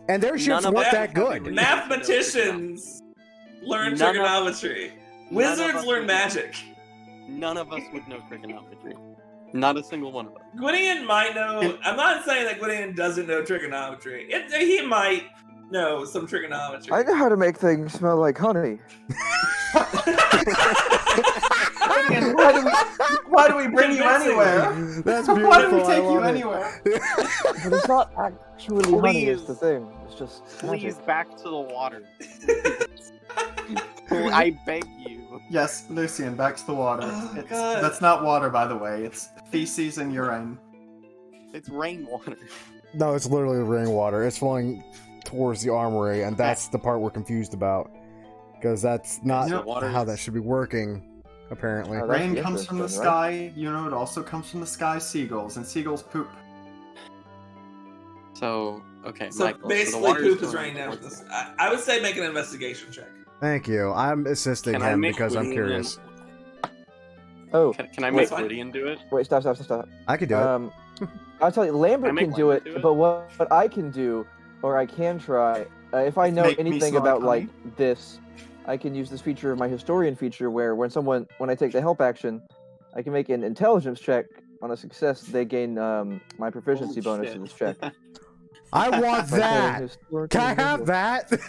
And their ships None of weren't us that have good. agreed. Mathematicians learn None of- trigonometry. none of Wizards us learn would- magic. None of us would know trigonometry. Not a single one of us. Gwydion might know. I'm not saying that Gwydion doesn't know trigonometry. He might know some trigonometry. I know how to make things smell like honey. Quidian, why do we bring you Convincing. anywhere? That's Why beautiful. do we I take you love it. anywhere? But it's not actually honey, is the Please. thing. It's just Please magic. back to the water. I beg you. Yes, Lucian, back to the water. Oh, It's- God. that's not water, by the way. It's feces and urine. It's rainwater. No, it's literally rainwater. It's flowing towards the armory, and that's the part we're confused about. Because that's not You know- water how is- that should be working, apparently. Oh, that's Rain the comes from the interesting, right? sky. You know, it also comes from the sky. Seagulls, and seagulls poop. So, okay, So Michael, basically, the water's poop is going raining down. towards it. I would say make an investigation check. Thank you. I'm assisting Can I him make because I'm Gwydion- curious. Oh, Can I Wait, make fine. Gwydion do it? wait, stop. I could do it. I'll tell you, Lambert Can I can make do Lambert it, do it? but what I can do, or I can try, if I know Make me anything smell about like like this, I can use this feature of my historian feature where when I take the help action, I can make an intelligence check. On a success, they gain my proficiency Holy bonus shit. to this check. I want By playing that! historical Can I have individual. that?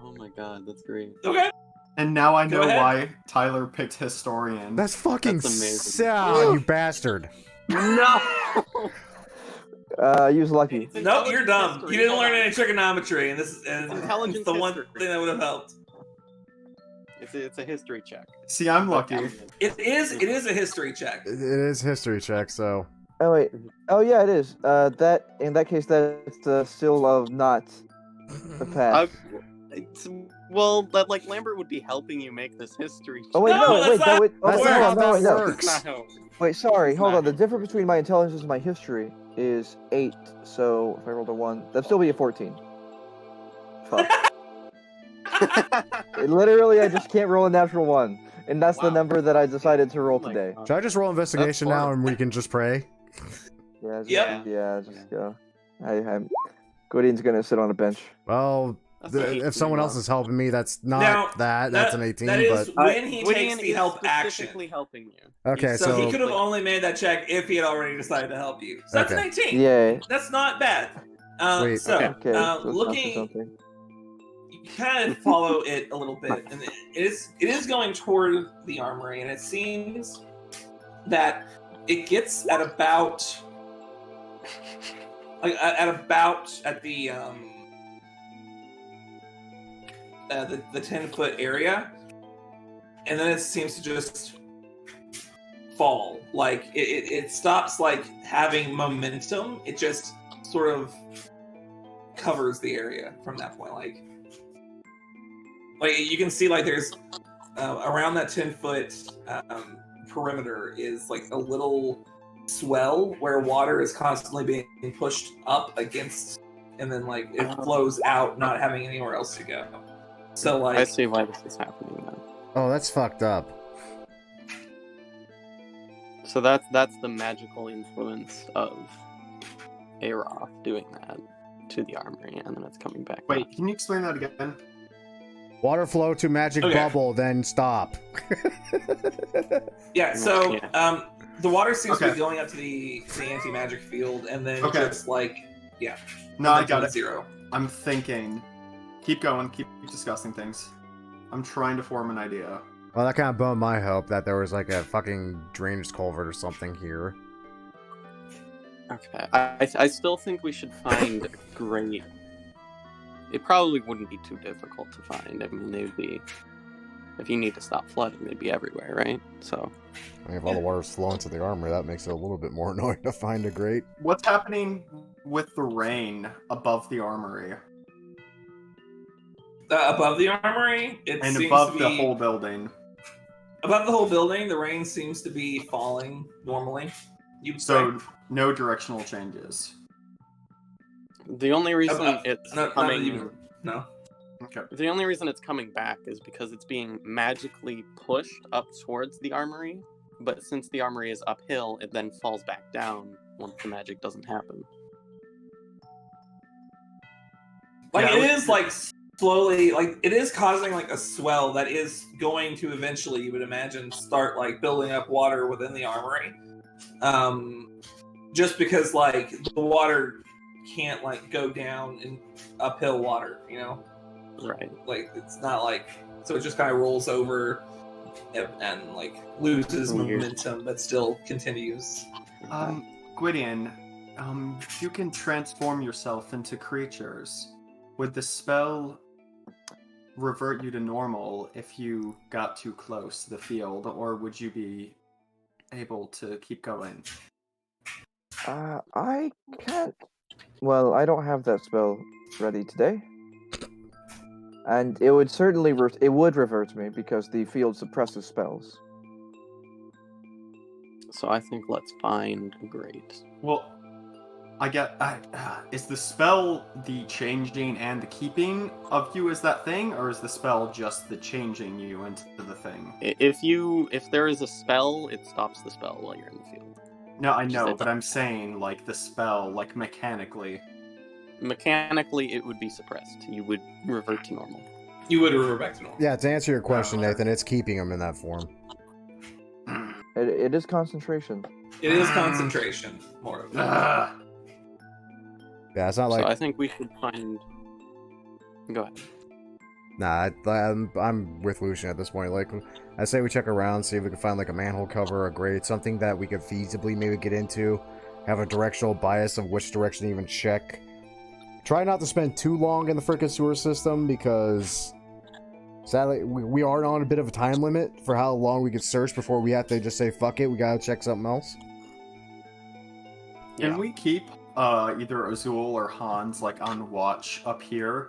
Oh my god, that's great. Okay. And now I Go know ahead. why Tyler picked historian. That's fucking That's amazing. sad, you bastard. No! Use lucky. It's Nope, you're intelligence dumb. history. You didn't Hold learn on. any trigonometry, and this is Intelligence the one history. thing that would have helped. It's a history check. See, I'm lucky. It is a history check. It is history check, so... Oh wait. Oh yeah, it is. That in that case, that's still not a pass. Well, that like Lambert would be helping you make this history. Oh wait, No, no, that's wait, not- that would. That's Oh, not no, how no, that no. works. That's not how it works. Wait, sorry, It's hold not. on. The difference between my intelligence and my history is 8. So if I rolled a 1, that'd still be a 14. Fuck. Literally, I just can't roll a natural 1, and that's the Wow. number that I decided to roll Oh my today. God. Should I just roll investigation That's now fine. and we can just pray? Yeah, just, Yep. yeah, just go. I'm. Gwydion's gonna sit on a bench. Well, That's an 18 if someone else now. is helping me, that's not Now, that's an 18, That is but... when he Gwydion takes the is help action. specifically helping you. Okay, So, so... he could have only made that check if he had already decided to help you. So that's Okay. an 18. Yay. That's not bad. Sweet. So, Okay. Okay. so it's looking, something. you kind of follow it a little bit, and it is going toward the armory, and it seems that it gets at about at the 10-foot area, and then it seems to just fall. Like it stops like having momentum. It just sort of covers the area from that point. Like you can see like there's around that 10-foot perimeter is like a little swell where water is constantly being pushed up against and then like it flows out, not having anywhere else to go. So like I see why this is happening then. Oh, that's fucked up. So that's the magical influence of Aroth doing that to the armory, and then it's coming back. Wait, can you explain that again? Water flow to magic Okay. bubble, then stop. yeah, so Yeah. the water seems to Okay. be going up to the anti-magic field, and then Okay. just like No, I got to it. zero. I'm thinking. Keep going. Keep discussing things. I'm trying to form an idea. Well, that kind of bummed my hope that there was like a fucking drainage culvert or something here. Okay. I still think we should find a great. It probably wouldn't be too difficult to find. I mean, they'd be. If you need to stop flooding, they'd be everywhere, right? So. I mean, if all the water's flowing to the armory, that makes it a little bit more annoying to find a grate. What's happening with the rain above the armory Above the armory, it and seems above to the be whole building? above the whole building. The rain seems to be falling normally. You So no directional changes. The only reason About- it's not coming. even, no. Okay. The only reason it's coming back is because it's being magically pushed up towards the armory, but since the armory is uphill, it then falls back down once the magic doesn't happen. Like Yeah, it is like slowly, like it is causing like a swell that is going to eventually, you would imagine, start like building up water within the armory. Just because like the water can't like go down in uphill water, you know? Right. Like it's not like so it just kind of rolls over and like loses Weird. momentum, but still continues. Gwydion, you can transform yourself into creatures. Would the spell revert you to normal if you got too close to the field, or would you be able to keep going? I can't. Well, I don't have that spell ready today, and it would certainly it would revert me because the field suppresses spells. So I think let's find a grate. Well, is the spell the changing and the keeping of you as that thing, or is the spell just the changing you into the thing? If there is a spell, it stops the spell while you're in the field. No, I Just know, that- but I'm saying, like, the spell, like, mechanically. Mechanically, it would be suppressed. You would revert to normal. You would revert back to normal. Yeah, to answer your question, okay. Nathan, it's keeping them in that form. It is concentration. It is concentration, more of it. Ugh. Yeah, it's not So like... I think we should find. Go ahead. Nah, I'm with Lucian at this point. Like, I say we check around, see if we can find like a manhole cover, a grate, something that we could feasibly maybe get into, have a directional bias of which direction to even check. Try not to spend too long in the frickin' sewer system because, sadly, we are on a bit of a time limit for how long we could search before we have to just say fuck it. We gotta check something else. Can we keep either Azul or Hans like on watch up here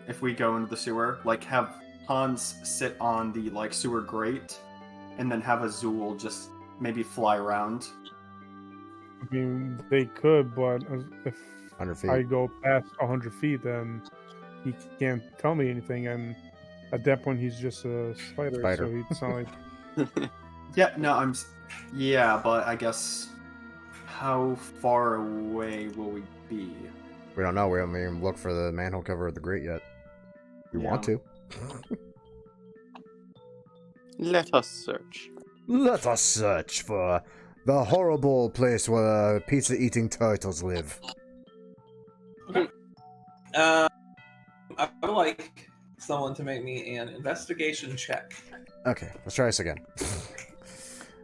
if we go into the sewer? Like have Hans sit on the like sewer grate and then have Azul just maybe fly around. I mean, they could, but if 100 feet. I go past 100 feet, then he can't tell me anything, and at that point, he's just a spider. Spider. So it's not like Yeah, no, yeah, but I guess how far away will we be? We don't know. We haven't even looked for the manhole cover of the grate yet. We want to. Let us search. Let us search for the horrible place where pizza-eating turtles live. I would like someone to make me an investigation check. Okay, let's try this again.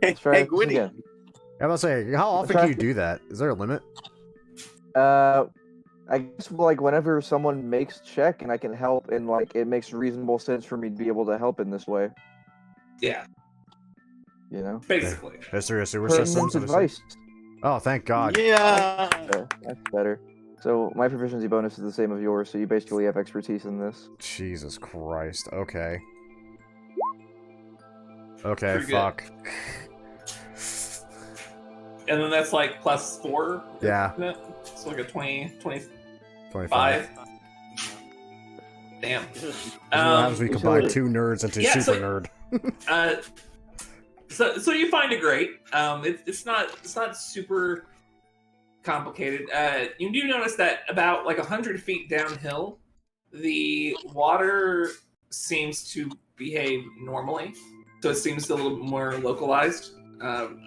Let's try this Gwitty. again. I was gonna say, how often can you do that? Is there a limit? I guess like whenever someone makes check and I can help, and like it makes reasonable sense for me to be able to help in this way. Yeah, You know. basically. History of sewer Pertinent systems? advice. Oh, thank God. Yeah. That's better. So my proficiency bonus is the same as yours, so you basically have expertise in this. Jesus Christ. Okay. Okay, Pretty good. fuck. And then that's like +4. Yeah. Isn't it? It's like a 20. 25. 5. Damn. This is what happens when you combine two nerds into Yeah, super nerd. So you find a grate. It's not super complicated. You do notice that about like 100 feet downhill, the water seems to behave normally. So it seems a little bit more localized. And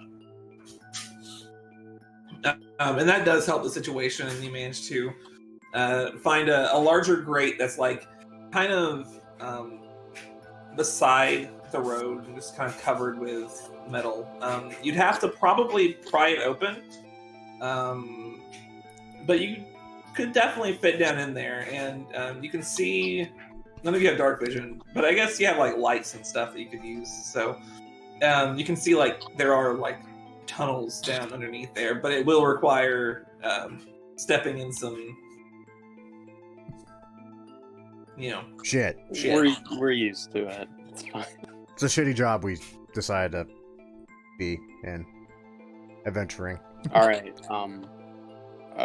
that does help the situation. You manage to find a larger grate that's like kind of beside the road and just kind of covered with metal. You'd have to probably pry it open, but you could definitely fit down in there, and you can see. None of you have dark vision, but I guess you have like lights and stuff that you could use. So you can see like there are like tunnels down underneath there, but it will require stepping in some, Shit. We're used to it. It's fine. It's a shitty job we decided to be in. Adventuring. All right.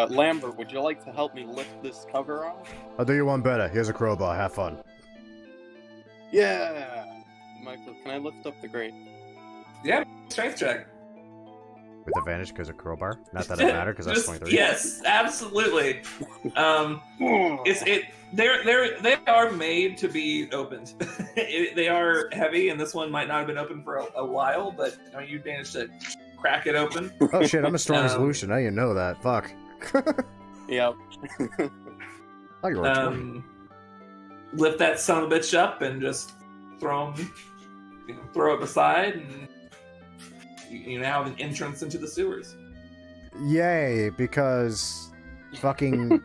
Lambert, would you like to help me lift this cover off? I'll do you one better. Here's a crowbar. Have fun. Yeah. Michael, can I lift up the grate? Yeah, strength check. With advantage because of crowbar. Not that it mattered because that's 23. Yes, absolutely. They are made to be opened. They are heavy, and this one might not have been open for a while, but you managed to crack it open. Oh shit, I'm a strong solution. I didn't know that. Fuck. Yep. Oh, you're a Lift that son of a bitch up and just throw it aside, and you now have an entrance into the sewers. Yay, because fucking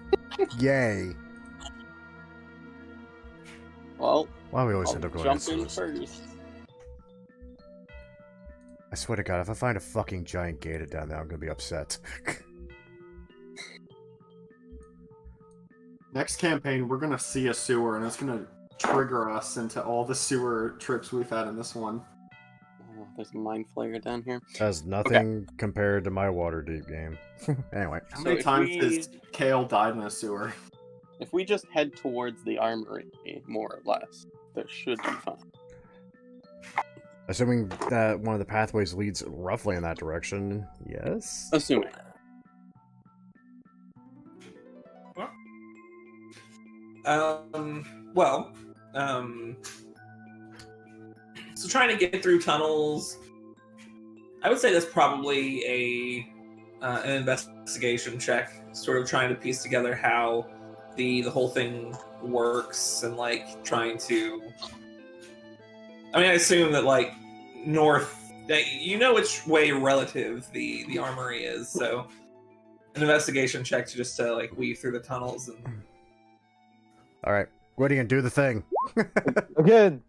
yay. Well, Why do we always I'll end up going jump into in sewers? first. I swear to God, if I find a fucking giant gator down there, I'm gonna be upset. Next campaign, we're gonna see a sewer, and it's gonna trigger us into all the sewer trips we've had in this one. Oh, there's a mind flayer down here. Has nothing compared to my Waterdeep game. Anyway. How So many if times we- has Kale died in a sewer? If we just head towards the armory, more or less, that should be fine. Assuming that one of the pathways leads roughly in that direction, yes? Assuming. So trying to get through tunnels, I would say that's probably an investigation check, sort of trying to piece together how the whole thing works, and like trying to. I mean, I assume that like north, that you know which way relative the armory is, so an investigation check to like weave through the tunnels and. Alright, Gwydion, do the thing. Again.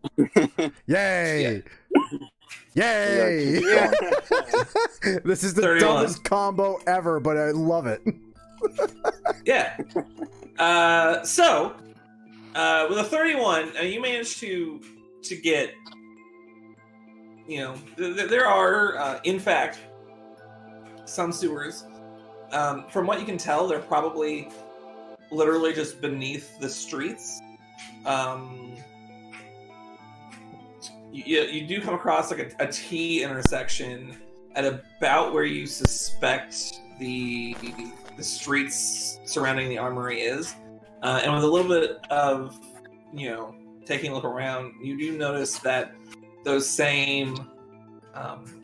Yay! Yay! Yeah. This is the 31. dumbest combo ever, but I love it. Yeah. So, with a 31, you managed to get. There are, in fact, some sewers. From what you can tell, they're probably literally just beneath the streets. You do come across like a T intersection at about where you suspect the streets surrounding the armory is, and with a little bit of taking a look around, you do notice that those same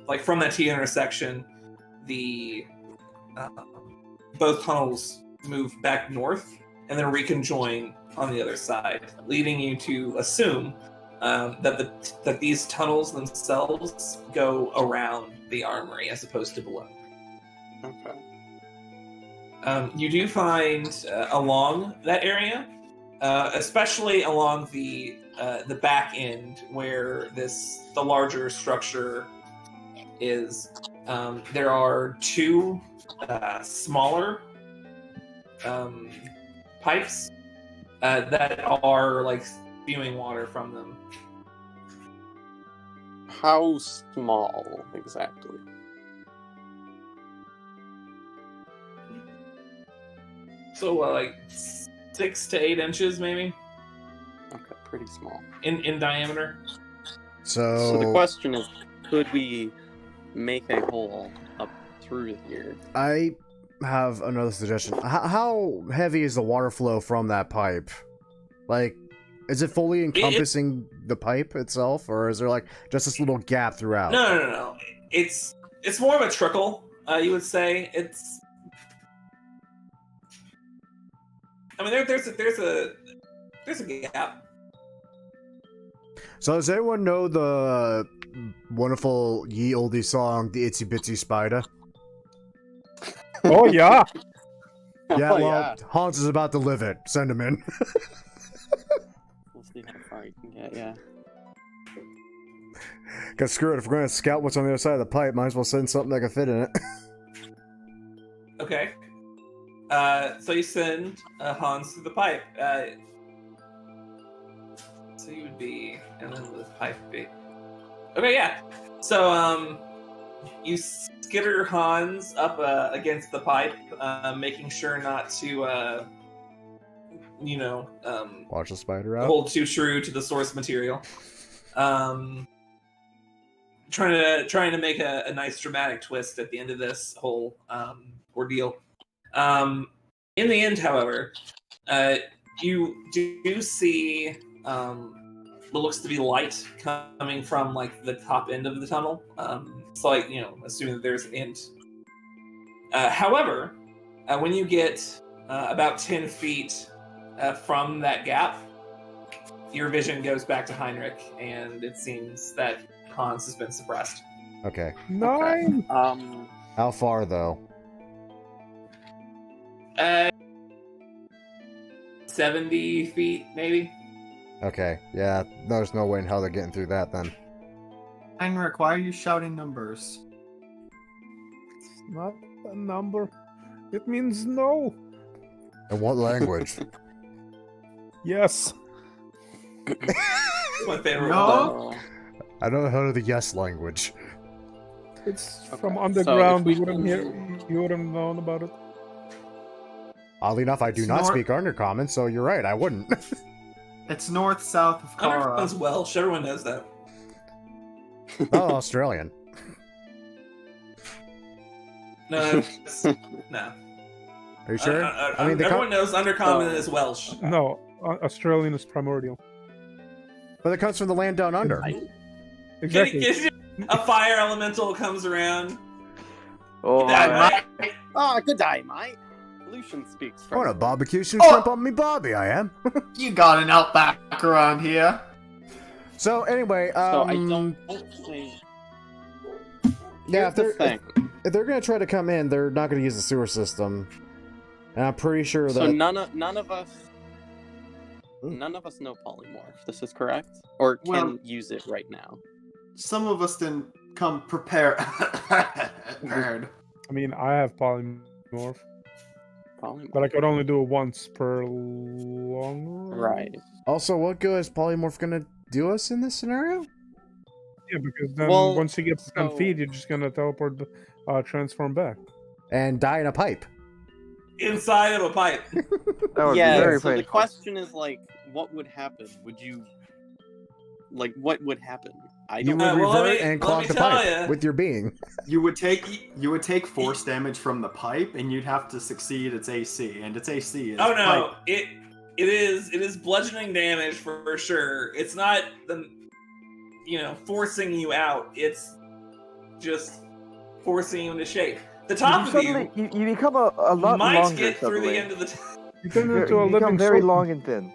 like from that T intersection, the both tunnels move back north and then reconjoin on the other side, leading you to assume that these tunnels themselves go around the armory as opposed to below. Okay. You do find along that area, especially along the back end where the larger structure is, there are two smaller pipes that are like spewing water from them. How small exactly? So like 6 to 8 inches, maybe, Okay, pretty small. in diameter. So the question is, could we make a hole up through here? I have another suggestion. How heavy is the water flow from that pipe? Like, is it fully encompassing the pipe itself, or is there like just this little gap throughout? No. It's more of a trickle. You would say it's. I mean, there's a gap. So does anyone know the wonderful ye olde song, "The Itsy Bitsy Spider"? Oh yeah. Yeah, well, Hans is about to live it. Send him in. We'll see how far you can get, yeah. Cause screw it, if we're gonna scout what's on the other side of the pipe, might as well send something that can fit in it. Okay. So you send Hans through the pipe. So you would be, and then the pipe would be. Okay, yeah. So you skitter Hans up against the pipe, making sure not to, Watch the spider out. hold too true to the source material. Trying to make a nice dramatic twist at the end of this whole ordeal. In the end, however, you do see what looks to be light coming from like the top end of the tunnel. It's like, assuming that there's an end. However, when you get about 10 feet from that gap, your vision goes back to Heinrich, and it seems that Hans has been suppressed. Okay. 9. How far though? 70 feet, maybe. Okay. Yeah. There's no way in hell they're getting through that then. Heinrich, why are you shouting numbers? It's not a number. It means no. In what language? Yes. It's my favorite No. one. I don't know how to the yes language. It's Okay, from so underground. if You we wouldn't have known about it. Oddly enough, I do It's not nor- speak Undercommon, so you're right, I wouldn't. It's north-south of Kara. Underground's Welsh. Everyone knows that. Oh, Australian. No, it's- no. Are you sure? I mean, everyone knows Undercommon is Welsh. No, Australian is primordial. But it comes from the land down under. Exactly. A fire elemental comes around. Oh, That hi. might- Oh, good day, mate. Lucian speaks I want to French. barbecue some Oh! shrimp on me bobby, I am. You got an outback around here. So anyway, So I don't think. yeah, if Here's the they're, thing. if they're gonna try to come in, they're not gonna use the sewer system. And I'm pretty sure that So none of us know Polymorph. This is correct, or can Well- use it right now. Some of us didn't come prepared. I mean, I have polymorph, Polymorph. but I could only do it once per long run. Right. Also, what good is polymorph gonna do us in this scenario? Yeah, because then Well, once you get to 10 so- feet, you're just gonna teleport, transform back. And die in a pipe. inside of a pipe. That would be Yeah. very So the painful. question is like, what would happen? Would you like what would happen? I You don't. would well, let revert me- and let clog me the tell pipe ya. with your being. You would take force damage from the pipe, and you'd have to succeed its AC, and its AC is Oh no, pipe. it is bludgeoning damage for sure. It's not the forcing you out. It's just forcing you into shape. The top of you You become a lot might longer get through suddenly. the end of the. You turn You into a become living very soul. long and thin.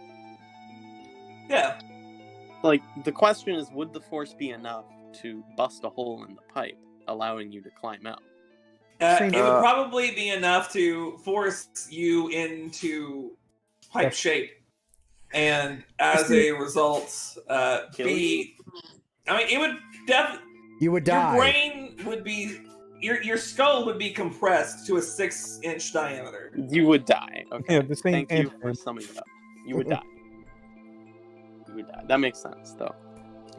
Yeah. Like the question is, would the force be enough to bust a hole in the pipe, allowing you to climb out? It would probably be enough to force you into pipe Yes. shape, and as a result, Kill be. I mean, it would definitely. You would Your die. brain would be. Your skull would be compressed to a 6-inch diameter. You would die. Okay. Yeah, this ain't Thank you Ant-Man. for summing it up. You would die. You would die. That makes sense, though.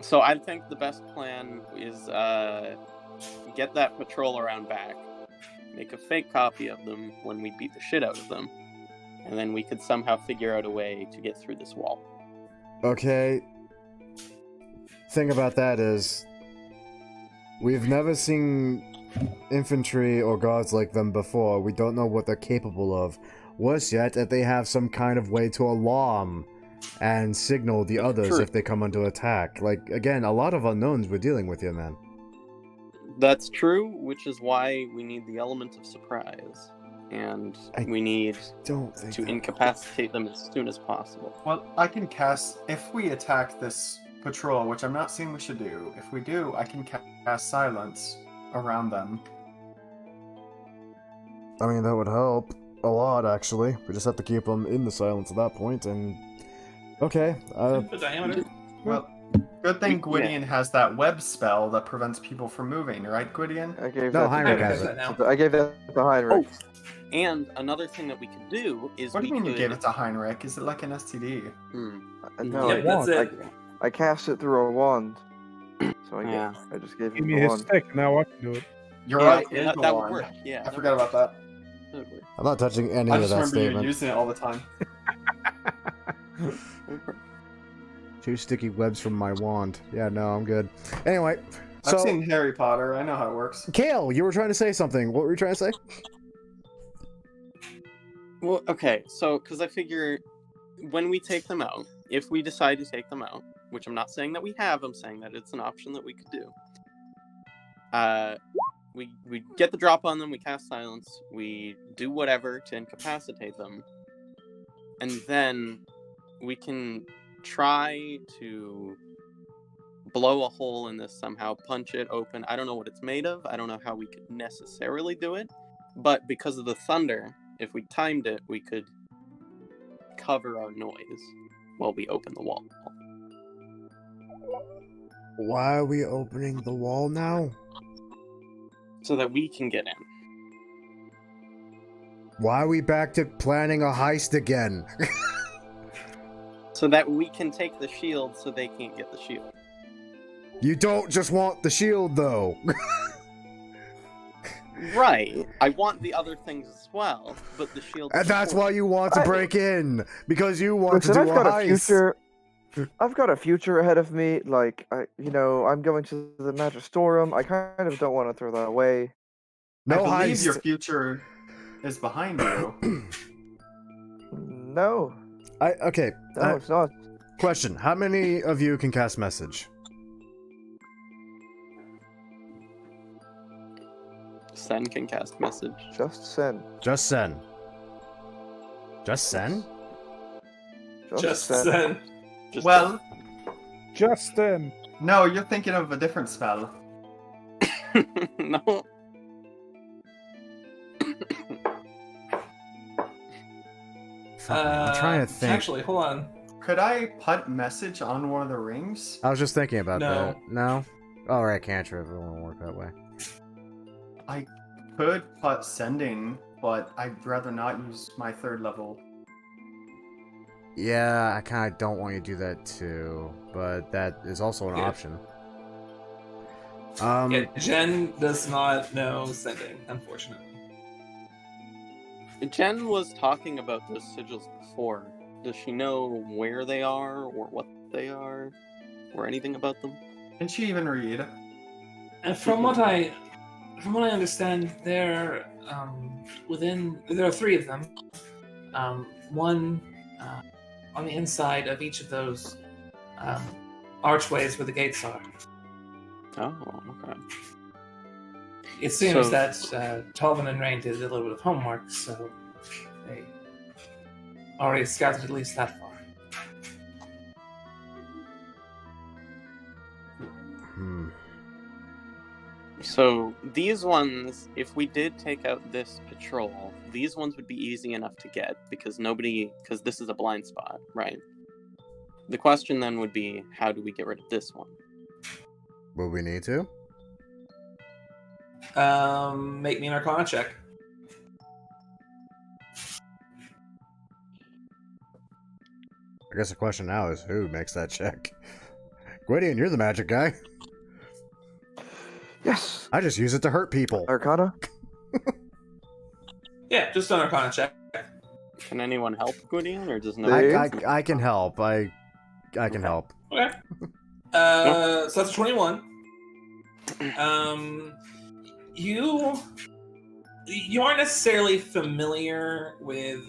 So I think the best plan is get that patrol around back, make a fake copy of them when we beat the shit out of them, and then we could somehow figure out a way to get through this wall. Okay. Thing about that is, we've never seen infantry or guards like them before. We don't know what they're capable of. Worse yet, if they have some kind of way to alarm and signal the others True. if they come under attack. Like, again, a lot of unknowns we're dealing with here, man. That's true, which is why we need the element of surprise. And we need Don't think to that- incapacitate them as soon as possible. Well, I can cast, if we attack this patrol, which I'm not saying we should do, if we do, I can cast silence around them. I mean, that would help a lot, actually. We just have to keep them in the silence at that point, and... Okay, The diameter. Well, good thing Yeah. Gwydion has that web spell that prevents people from moving, right, Gwydion? I gave No, that Heinrich to has it. I gave that to Heinrich. And another thing that we could do is What do you we mean you could... gave it to Heinrich? Is it like an STD? No, Yeah, that's it. I cast it through a wand. So Yeah. I just gave Give him me the his wand. stick, now I can do it. You're Yeah, right, it is that, the that would wand. work. Yeah, I forgot about that. that would work. I'm not touching any I of just that remember you statement. using it all the time. That would work. 2 sticky webs from my wand. Yeah, no, I'm good. Anyway, so... I've seen Harry Potter, I know how it works. Kale, you were trying to say something. What were you trying to say? Well, okay, so, because I figure when we take them out, if we decide to take them out, which I'm not saying that we have, I'm saying that it's an option that we could do. We get the drop on them, we cast silence, we do whatever to incapacitate them, and then we can try to blow a hole in this somehow, punch it open. I don't know what it's made of, I don't know how we could necessarily do it, but because of the thunder, if we timed it, we could cover our noise while we open the wall. Why are we opening the wall now? So that we can get in. Why are we back to planning a heist again? So that we can take the shield so they can't get the shield. You don't just want the shield, though. Right. I want the other things as well, but the shield... And that's why you want to break in. Because you want Listen, to do I've got a a heist. future. I've got a future ahead of me. Like, I'm going to the Magistorium. I kind of don't want to throw that away. No I believe heist. your future is behind you. No, Okay. no, it's not. Question. How many of you can cast message? Sen can cast message. Just send. Just Sen. Just Sen? Just send. send. Just Well, Justin! no, you're thinking of a different spell. No. I'm trying to think. Actually, hold on. Could I put message on one of the rings? I was just thinking about No. that. No? Alright, cantrip. It won't work that way. I could put sending, but I'd rather not use my 3rd level. Yeah, I kind of don't want you to do that too, but that is also an Yeah. option. Yeah, Jen does not know sending, unfortunately. Jen was talking about those sigils before. Does she know where they are, or what they are, or anything about them? Can she even read? And from what I understand, they're within. There are 3 of them. One on the inside of each of those archways where the gates are. Oh, okay. It seems So- that Tolvin and Rain did a little bit of homework, so they already scouted at least that far. So these ones, if we did take out this patrol, these ones would be easy enough to get because this is a blind spot, right? The question then would be, how do we get rid of this one? Will we need to? Make me an Arcana check. I guess the question now is who makes that check? Gwydion, you're the magic guy. Yes. I just use it to hurt people. Arcana. Yeah, just an Arcana check. Can anyone help Gwydion, or does no? I can help. I can help. Okay. So that's a 21. You aren't necessarily familiar with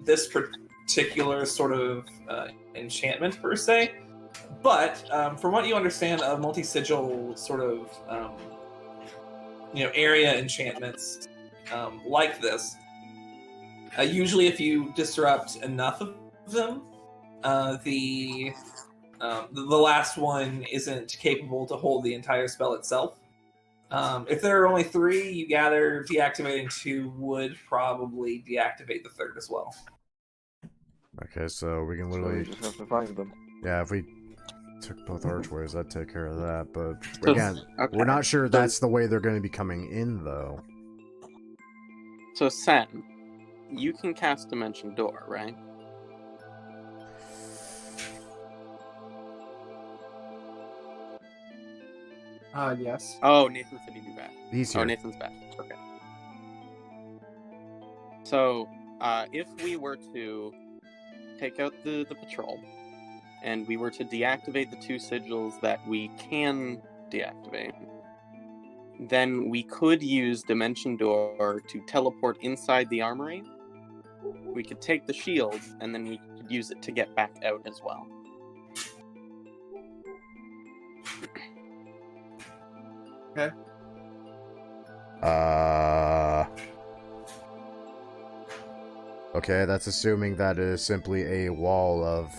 this particular sort of enchantment per se, but from what you understand of multi-sigil sort of area enchantments like this, usually if you disrupt enough of them, the last one isn't capable to hold the entire spell itself. If there are only 3, you gather deactivating 2 would probably deactivate the 3rd as well. Okay, so we can So literally... we just have to find them. Yeah, if we took both archways, that'd take care of that, but So- again, okay. we're not sure that's the way they're going to be coming in, though. So Sen, you can cast Dimension Door, right? Yes. Oh, Nathan said he'd be back. He's Oh, here. Nathan's back. Okay. So, if we were to take out the patrol, and we were to deactivate the 2 sigils that we can deactivate, then we could use Dimension Door to teleport inside the armory. We could take the shield, and then we could use it to get back out as well. Okay, that's assuming that it is simply a wall of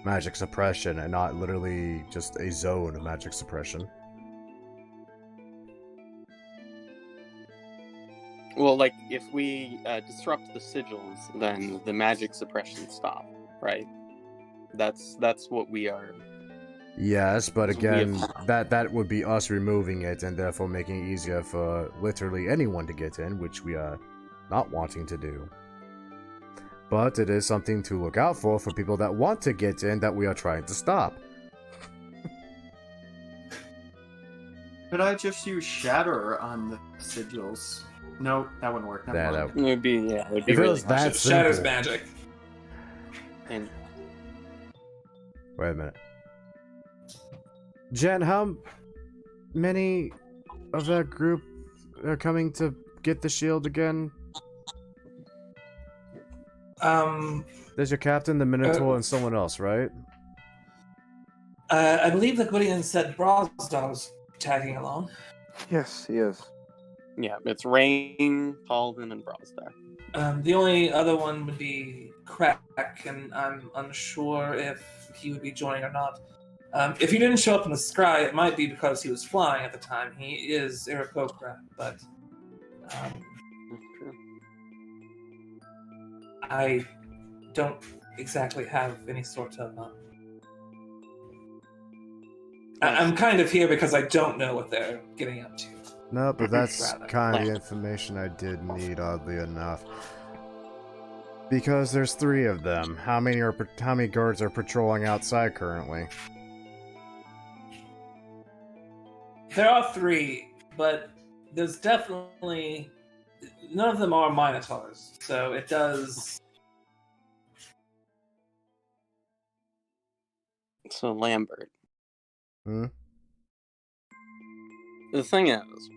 magic suppression and not literally just a zone of magic suppression. Well, like, if we disrupt the sigils, then the magic suppression stop, right? That's what we are... Yes, but So we again, have- that would be us removing it and therefore making it easier for literally anyone to get in, which we are not wanting to do. But it is something to look out for people that want to get in that we are trying to stop. Could I just use Shatter on the sigils? No, that wouldn't work. Never Yeah, mind. that- It would be, yeah, it would be If it really was that Shatter's simple. magic. And Wait a minute. Jen, how many of that group are coming to get the shield again? There's your captain, the Minotaur, and someone else, right? I believe the Gwydion said Brosdal's tagging along. Yes, he is. yeah, it's Rain, Paulvin, and Brosdar. The only other one would be Crack, and I'm unsure if he would be joining or not. If he didn't show up in the scry, it might be because he was flying at the time. He is Irakokra, but I don't exactly have any sort of... I'm kind of here because I don't know what they're getting up to. No, but that's Rather. kind of the information I did need, oddly enough. Because there's 3 of them. How many guards are patrolling outside currently? There are 3, but there's definitely... None of them are Minotaurs, so it does... So Lambert. Hmm? The thing is,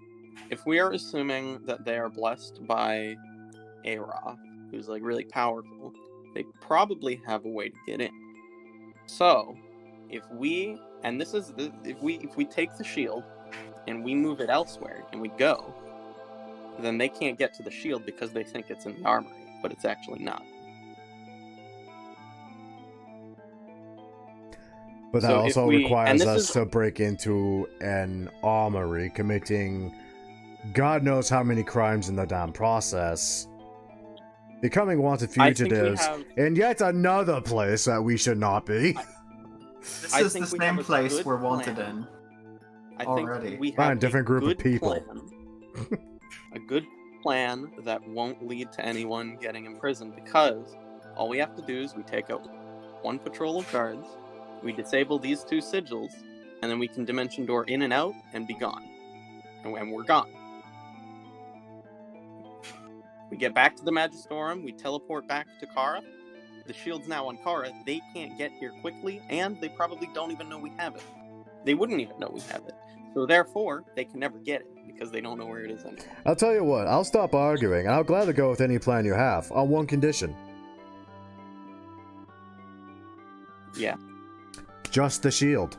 if we are assuming that they are blessed by Aroth, who's like really powerful, they probably have a way to get in. So, if we take the shield and we move it elsewhere and we go, then they can't get to the shield because they think it's in the armory, but it's actually not. But that So also if we- requires and this us is- to break into an armory, committing God knows how many crimes in the damn process. Becoming wanted I think we fugitives have- in yet another place that we should not be. This I is think the we have same a place good we're wanted plan. in. I Already. think we Fine, have different a group of good people. plan. A good plan that won't lead to anyone getting imprisoned, because all we have to do is we take out 1 patrol of guards, we disable these 2 sigils, and then we can dimension door in and out and be gone. And we're gone. We get back to the Magistorium, we teleport back to Kara. The shield's now on Kara. They can't get here quickly, and they probably don't even know we have it. They wouldn't even know we have it. So therefore, they can never get it, because they don't know where it is anymore. I'll tell you what, I'll stop arguing, and I'll gladly go with any plan you have, on one condition. Yeah. Just the shield.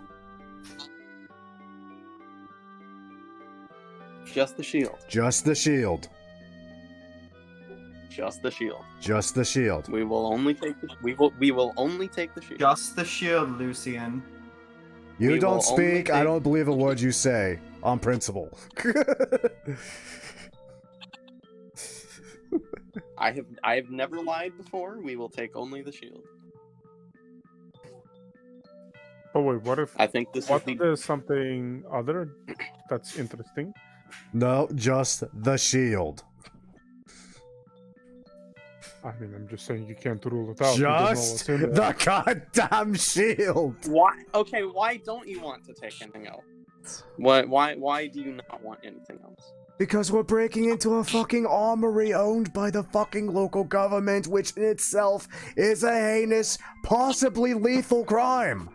Just the shield. Just the shield. Just the shield. Just the shield. We will only take the we will only take the shield. Just the shield, Lucian. You We don't will only speak, I take- don't believe a word you say. On principle. I have never lied before. We will take only the shield. Oh wait, what if I think this what is if the there's something other that's interesting? No, just the shield. I mean, I'm just saying you can't rule it out. You don't know Just what's in there. the goddamn shield. why. Okay, why don't you want to take anything else? Why do you not want anything else? Because we're breaking into a fucking armory owned by the fucking local government, which in itself is a heinous, possibly lethal crime.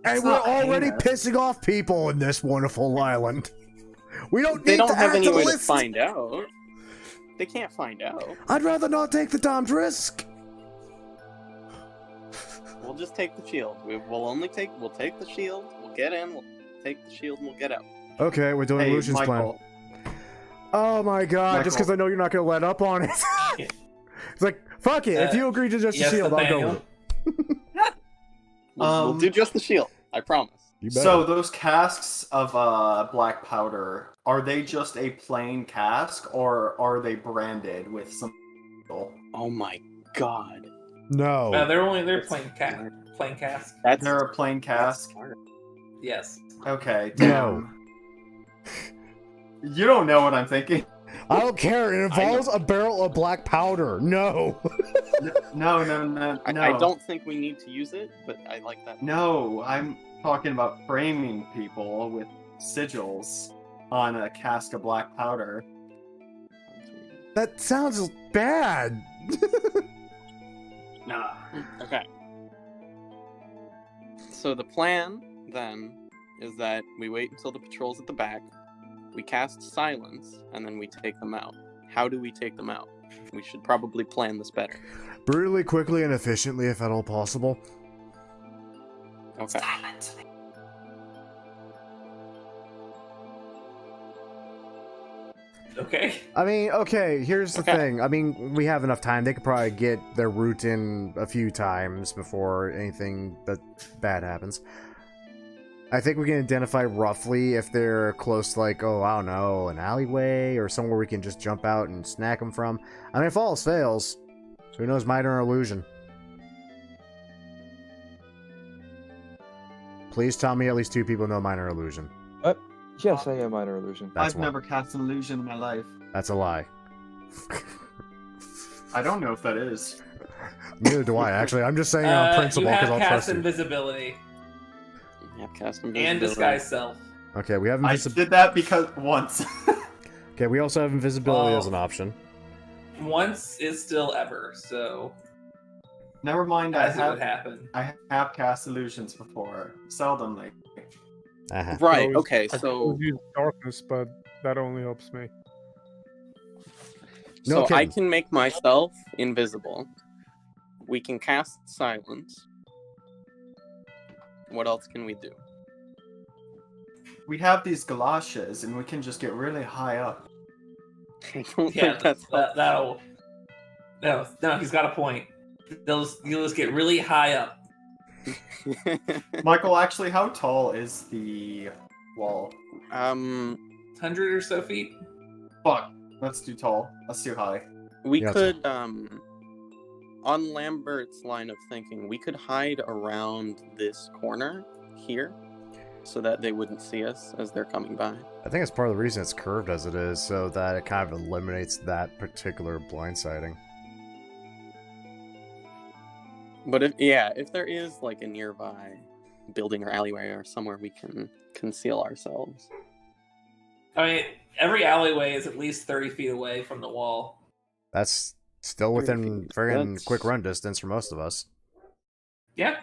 And It's we're not already heinous. pissing off people in this wonderful island. We don't They need don't to have add any to the way to list. find out. They can't find out. I'd rather not take the time to risk. We'll just take the shield. We'll take the shield. We'll get in. We'll take the shield and we'll get out. Okay, we're doing Hey, Lucian's plan. Michael. Oh my god, just Michael. because I know you're not going to let up on it. It's like, fuck it, if you agree to just the Yes, shield, I'll go Nathaniel? with it. We'll do just the shield. I promise. You better. So those casks of black powder, are they just a plain cask, or are they branded with some? Oh my god. No. They're plain cask. That's They're a plain that's cask. smart. Yes. Okay, No. damn. You don't know what I'm thinking. I don't care, it involves a barrel of black powder. No. No. I don't think we need to use it, but I like that. No, I'm talking about framing people with sigils on a cask of black powder. That sounds bad. Nah. Okay. So the plan then is that we wait until the patrol's at the back, we cast silence, and then we take them out. How do we take them out? We should probably plan this better. Brutally, quickly, and efficiently, if at all possible. Okay. Silence. Okay. I mean, okay, here's the Okay. thing. I mean, we have enough time. They could probably get their route in a few times before anything that bad happens. I think we can identify roughly if they're close to, like, oh, I don't know, an alleyway or somewhere we can just jump out and snack them from. I mean, if all else fails, who knows, minor illusion. Please tell me at least 2 people know minor illusion. Yes, I am minor illusion. That's I've one. never cast an illusion in my life. That's a lie. I don't know if that is. Neither do I, actually. I'm just saying on principle you because have I'll cast trust you. invisibility Yeah, cast and invisibility. disguise self. Okay, we have I invisibility. did that because once. Okay, we also have invisibility Oh. as an option. Once is still ever, so Never mind. as it would happen. I have cast illusions before. Seldomly. Uh-huh. Right, always- okay, I could so always use darkness, but that only helps me. No I kidding. can make myself invisible. We can cast silence. What else can we do? We have these galoshes, and we can just get really high up. I don't Yeah, think that's that'll. No, he's got a point. You'll just get really high up. Michael, actually, how tall is the wall? 100 or so feet. Fuck. That's too tall. That's too high. we Yeah, could on Lambert's line of thinking, we could hide around this corner here so that they wouldn't see us as they're coming by. I think it's part of the reason it's curved as it is, so that it kind of eliminates that particular blindsiding. But if there is like a nearby building or alleyway or somewhere we can conceal ourselves. I mean, every alleyway is at least 30 feet away from the wall. That's still 30 within feet. friggin' That's- quick run distance for most of us. Yeah.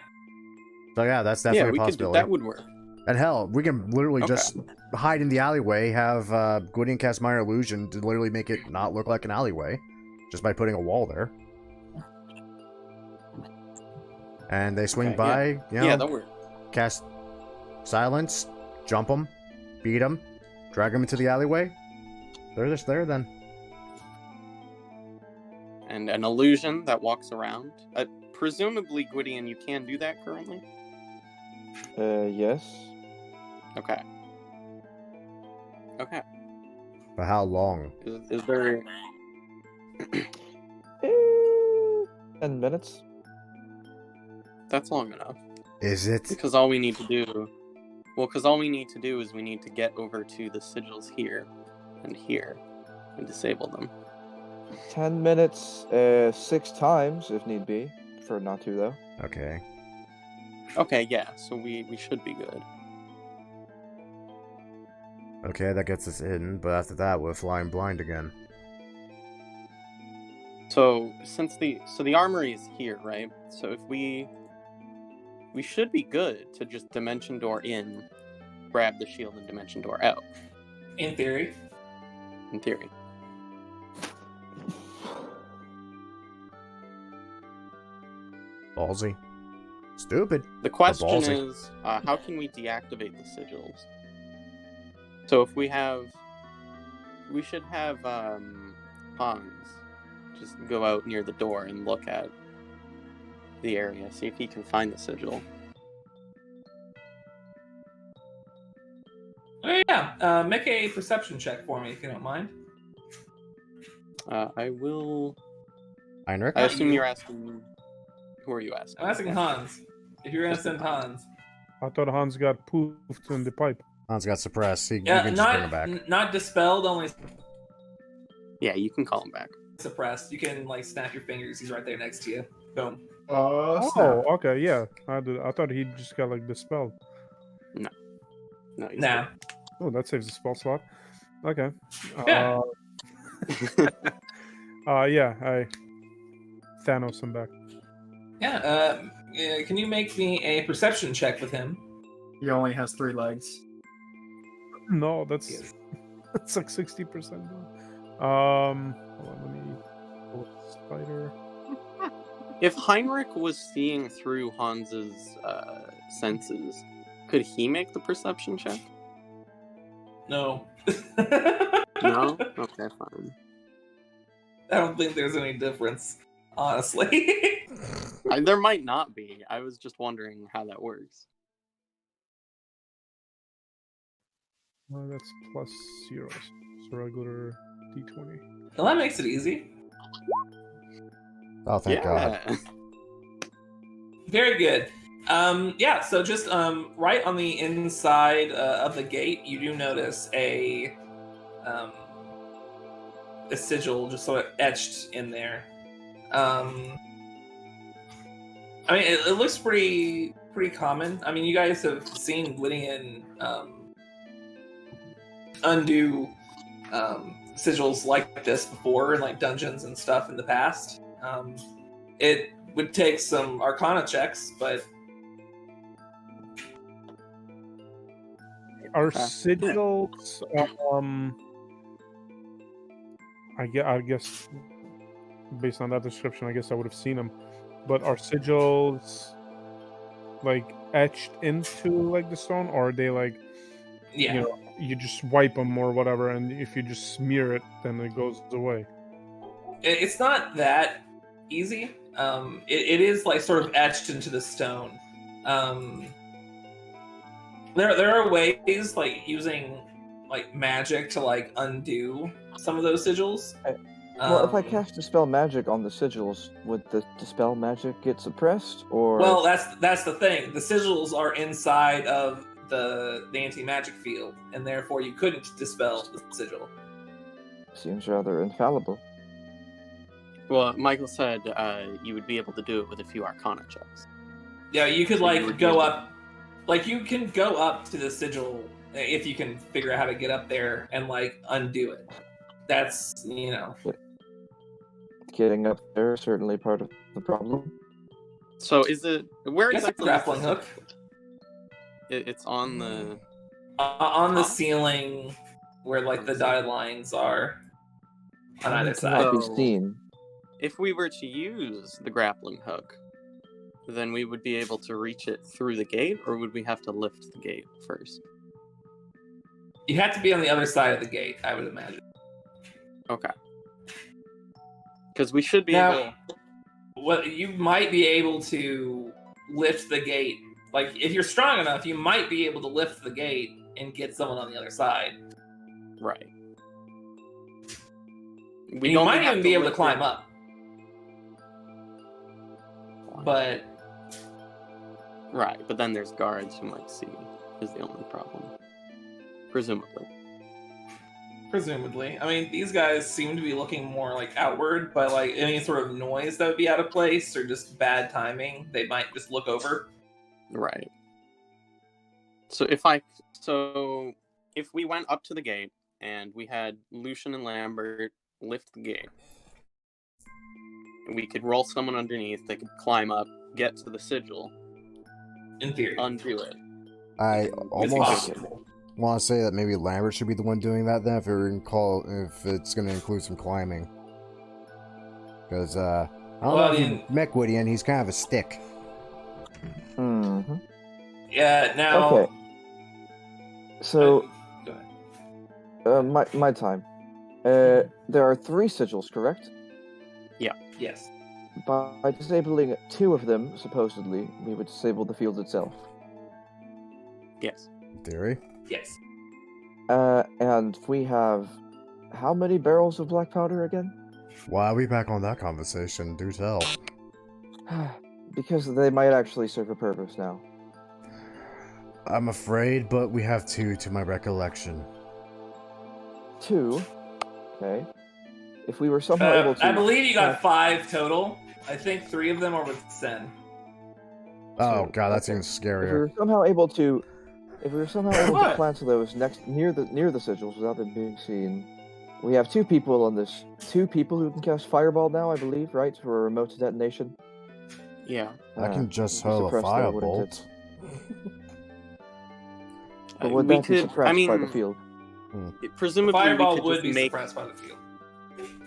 So yeah, that's Yeah, definitely we a could do possibility. that. Would work. And hell, we can literally Okay. just hide in the alleyway, have Gwydion cast Minor Illusion to literally make it not look like an alleyway, just by putting a wall there. And they swing Okay, by, yeah. you know, Yeah, that works. cast Silence, jump them, beat them, drag them into the alleyway. They're just there then. And an illusion that walks around. Presumably, Gwydion, you can do that currently? Yes. Okay. Okay. For how long? Is there... 10 minutes. That's long enough. Is it? Because all we need to do... Well, because all we need to do is we need to get over to the sigils here and disable them. 10 minutes, 6 times if need be. Prefer not to though. Okay. Okay, yeah, so we should be good. Okay, that gets us in, but after that, we're flying blind again. So the armory is here, right? So if we should be good to just dimension door in, grab the shield, and dimension door out. In theory. In theory. Ballsy. Stupid. The question ballsy. is, how can we deactivate the sigils? So if we should have Hans just go out near the door and look at the area, see if he can find the sigil. Oh yeah, make a perception check for me if you don't mind. I will. Heinrich? I assume you. you're asking. Who are you asking? I'm asking Hans. If you're gonna send Hans. I thought Hans got poofed in the pipe. Hans got suppressed. You Yeah, can just bring him back. not dispelled, only Yeah, you can call him back. suppressed. You can like snap your fingers. He's right there next to you. Boom. Oh, okay, yeah. I thought he just got like dispelled. No, he's Nah. Oh, that saves a spell slot. Okay. Yeah. Yeah, I Thanos him back. Yeah. Can you make me a perception check with him? He only has 3 legs. No, that's that's like 60%. Hold on, let me pull up the spider. If Heinrich was seeing through Hans's senses, could he make the perception check? No. No? Okay, fine. I don't think there's any difference, honestly. There might not be. I was just wondering how that works. That's plus 0. So regular d20. Well, that makes it easy. Oh, thank God. Very good. Yeah, so just right on the inside of the gate, you do notice a sigil just sort of etched in there. I mean, it looks pretty common. I mean, you guys have seen Gwydion undo sigils like this before in like dungeons and stuff in the past. It would take some Arcana checks, but Are sigils I guess based on that description, I guess I would have seen them. But are sigils like etched into like the stone, or are they like yeah. you know, you just wipe them or whatever, and if you just smear it, then it goes away? It's not that easy. It is like sort of etched into the stone. There are ways like using like magic to like undo some of those sigils. Well, if I cast Dispel Magic on the sigils, would the Dispel Magic get suppressed, or...? Well, that's the thing. The sigils are inside of the anti-magic field, and therefore you couldn't dispel the sigil. Seems rather infallible. Well, Michael said you would be able to do it with a few Arcana checks. Yeah, you could So you like would go be- up, like you can go up to the sigil if you can figure out how to get up there and like undo it. That's getting up there is certainly part of the problem. So is it where That's a exactly? is grappling this? hook It's on the. on the Top? ceiling, where like the dotted lines are on either It side. cannot be So- seen. If we were to use the grappling hook, then we would be able to reach it through the gate, or would we have to lift the gate first? You have to be on the other side of the gate, I would imagine. Okay. Because we should be Now- able. Well, you might be able to lift the gate. Like, if you're strong enough, you might be able to lift the gate and get someone on the other side. Right. And you might even be able to climb up. But Right, but then there's guards who might see, is the only problem. Presumably. presumably, I mean, these guys seem to be looking more like outward, but like any sort of noise that would be out of place or just bad timing, they might just look over. Right. So if we went up to the gate and we had Lucian and Lambert lift the gate, we could roll someone underneath, they could climb up, get to the sigil, In theory. undo it. I It's almost possible. want to say that maybe Lambert should be the one doing that then, if it's going to include some climbing. Because, I don't know if you met Gwydion, he's kind of a stick. Mm-hmm. Yeah, now. Okay. So, Go ahead. my time. There are 3 sigils, correct? Yes. By disabling 2 of them, supposedly, we would disable the field itself. Yes. Theory? Yes. And we have how many barrels of black powder again? Why are we back on that conversation? Do tell. Because they might actually serve a purpose now. I'm afraid, but we have 2 to my recollection. 2. Okay. If we were somehow able to... I believe you got 5 total. I think 3 of them are with Sen. Oh 2. god, that's Okay. even If we scarier. were somehow able to... If we were somehow able to What? plant those near the sigils without them being seen, we have 2 people on this. 2 people who can cast Fireball now, I believe, right? For a remote detonation. Yeah. I can just would be hurl a suppressed though, wouldn't firebolt. But would we that be could, suppressed by the field? presumably Fireball we could would just be make suppressed by the field.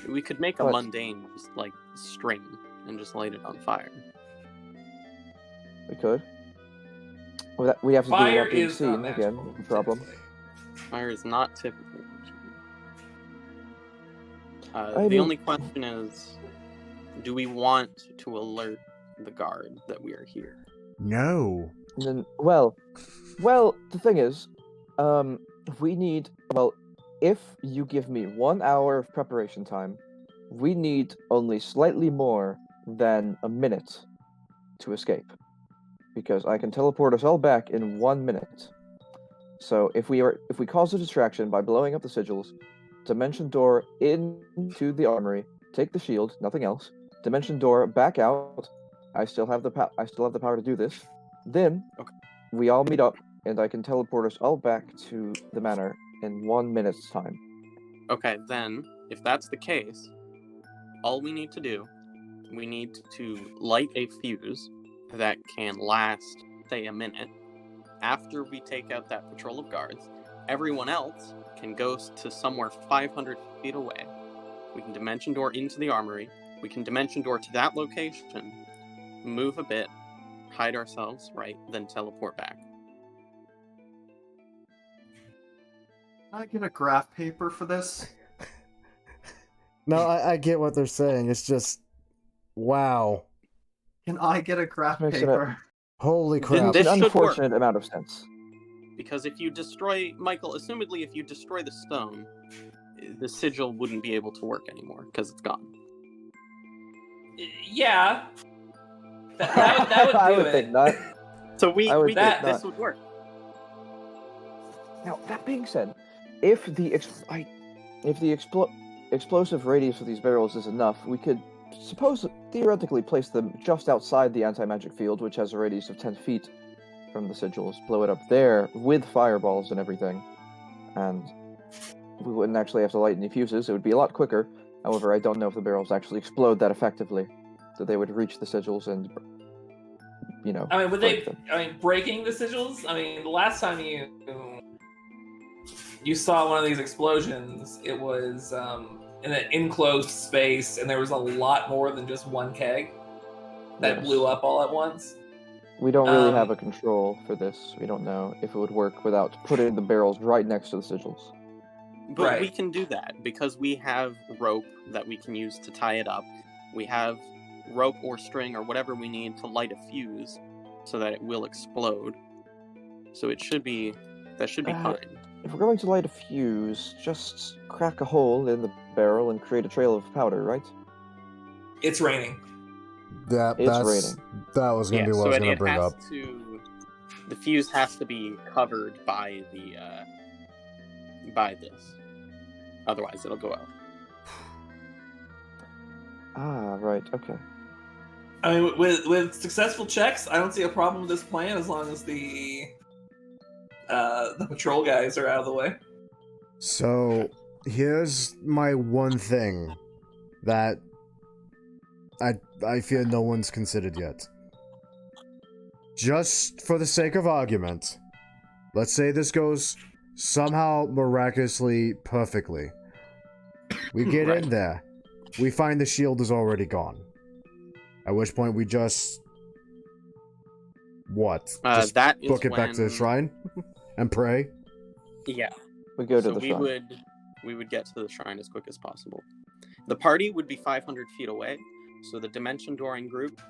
we could make a What? mundane just like string and just light it on fire. We could. Well, we have to do Fire without being is seen not again. magical, Problem. typically. Fire is not typically. I The mean- only question is, do we want to alert the guard that we are here? No. And then, well, the thing is, we need, if you give me 1 hour of preparation time, we need only slightly more than a minute to escape. Because I can teleport us all back in 1 minute. So if we cause a distraction by blowing up the sigils, dimension door into the armory, take the shield, nothing else. Dimension door back out. I still have the power to do this. Then Okay. we all meet up, and I can teleport us all back to the manor in 1 minute's time. Okay, then, if that's the case, all we need to do, we need to light a fuse that can last, say, a minute. After we take out that patrol of guards, everyone else can go to somewhere 500 feet away. We can dimension door into the armory. We can dimension door to that location, move a bit, hide ourselves, right, then teleport back. Can I get a graph paper for this? No, I get what they're saying. It's just, wow. Can I get a graph Makes it paper? Holy Then crap. this It's an should work. unfortunate amount of sense. Because if you destroy, Michael, assumedly if you destroy the stone, the sigil wouldn't be able to work anymore, because it's gone. Yeah. That would do I would it. think not. So we I would could, think this not. would work. Now, that being said, if the explosive radius of these barrels is enough, we could theoretically place them just outside the anti-magic field, which has a radius of 10 feet from the sigils, blow it up there with fireballs and everything, and we wouldn't actually have to light any fuses. It would be a lot quicker. However, I don't know if the barrels actually explode that effectively, that they would reach the sigils and, I mean, would break they? them. I mean, breaking the sigils. I mean, the last time you saw one of these explosions, it was in an enclosed space, and there was a lot more than just one keg that Yes. blew up all at once. We don't really Um, have a control for this. We don't know if it would work without putting the barrels right next to the sigils. But Right. we can do that because we have rope that we can use to tie it up. We have rope or string or whatever we need to light a fuse so that it will explode. So that should be fine. If we're going to light a fuse, just crack a hole in the barrel and create a trail of powder, right? It's raining. It's raining. That was going to be what I was going to bring up. The fuse has to be covered by this. Otherwise it'll go out. Ah, right, okay. I mean, with successful checks, I don't see a problem with this plan as long as the patrol guys are out of the way. So, here's my one thing that I fear no one's considered yet. Just for the sake of argument, let's say this goes somehow miraculously perfectly. We get Right. in there. We find the shield is already gone. At which point we just... What? Just That is book it back to the when- shrine? And pray? Yeah. We go to So the we shrine. would get to the shrine as quick as possible. The party would be 500 feet away, so the dimension dooring group,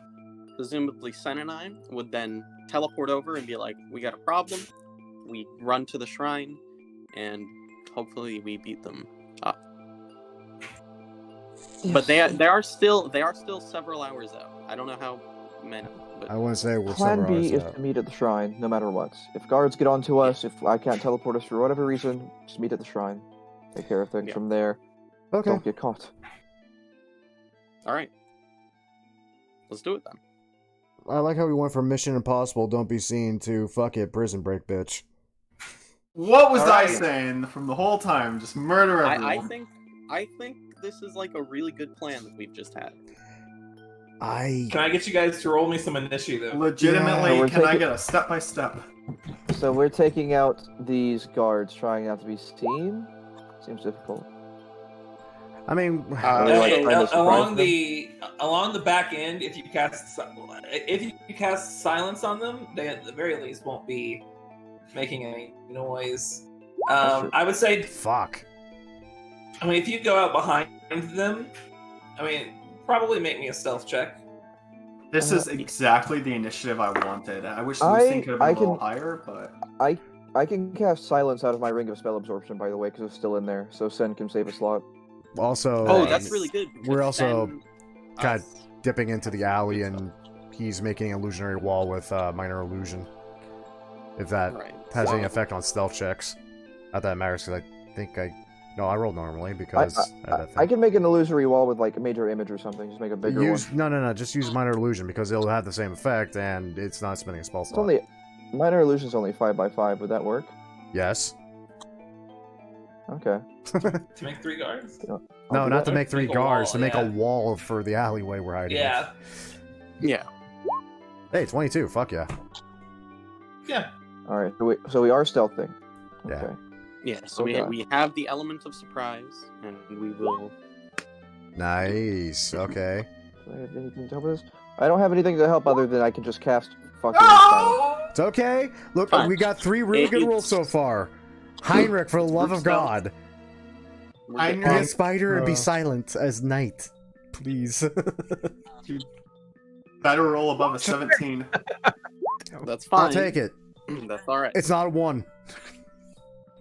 presumably Sen and I, would then teleport over and be like, "We got a problem." We run to the shrine, and hopefully we beat them up. But they are still several hours out. I don't know how many. But I want to say we're Plan several B hours is out. to meet at the shrine, no matter what. If guards get onto us, if I can't teleport us for whatever reason, just meet at the shrine. Take care of things Yeah. from there. Okay. Don't get caught. all right, let's do it then. I like how we went from Mission Impossible, don't be seen, to fuck it, prison break, bitch. What was I Alright. saying from the whole time? Just murder everyone. I think this is like a really good plan that we've just had. Can I get you guys to roll me some initiative? Legitimately, Yeah, we're can I taking- get a step-by-step? So we're taking out these guards, trying not to be seen. Seems difficult. I mean, Really like Uh, trying to surprise along them. along the back end, if you cast silence on them, they at the very least won't be making any noise. That's true. I would say, fuck. I mean, if you go out behind them, I mean, probably make me a stealth check. This is exactly the initiative I wanted. I wish I- Lucian could have been I a little can- higher, but... I can cast silence out of my ring of spell absorption, by the way, because it's still in there. So Sen can save a slot. Also, Oh, that's really good. we're because also then God us- dipping into the alley, and he's making an illusionary wall with minor illusion. If that Right. has any So- effect on stealth checks. Not that it matters, because I think No, I rolled normally, because I had that thing. I can make an illusory wall with like a major image or something. Just make a bigger Use one. No, just use minor illusion, because it'll have the same effect, and it's not spending a spell It's slot. only minor illusion is only 5x5. Would that work? Yes. Okay. To make 3 guards? No, I'll do not to that. make 3 Make a guards, wall, to make a yeah. wall for the alleyway we're hiding. Yeah. Yeah. Hey, 22, fuck yeah. Yeah. All right. So we are stealthing. Yeah. Okay. Yeah, so Okay. we have the element of surprise, and we will... Nice, okay. Do I have anything to help with this? I don't have anything to help other than I can just cast fucking. It's okay. Look, Fine. we got 3 really good It's- rolls so far. Heinrich, for the love of God. we're I good. Be know. a spider and be Uh. silent as night. Please. Better roll above a 17. That's fine. I'll take it. That's alright. It's not a 1.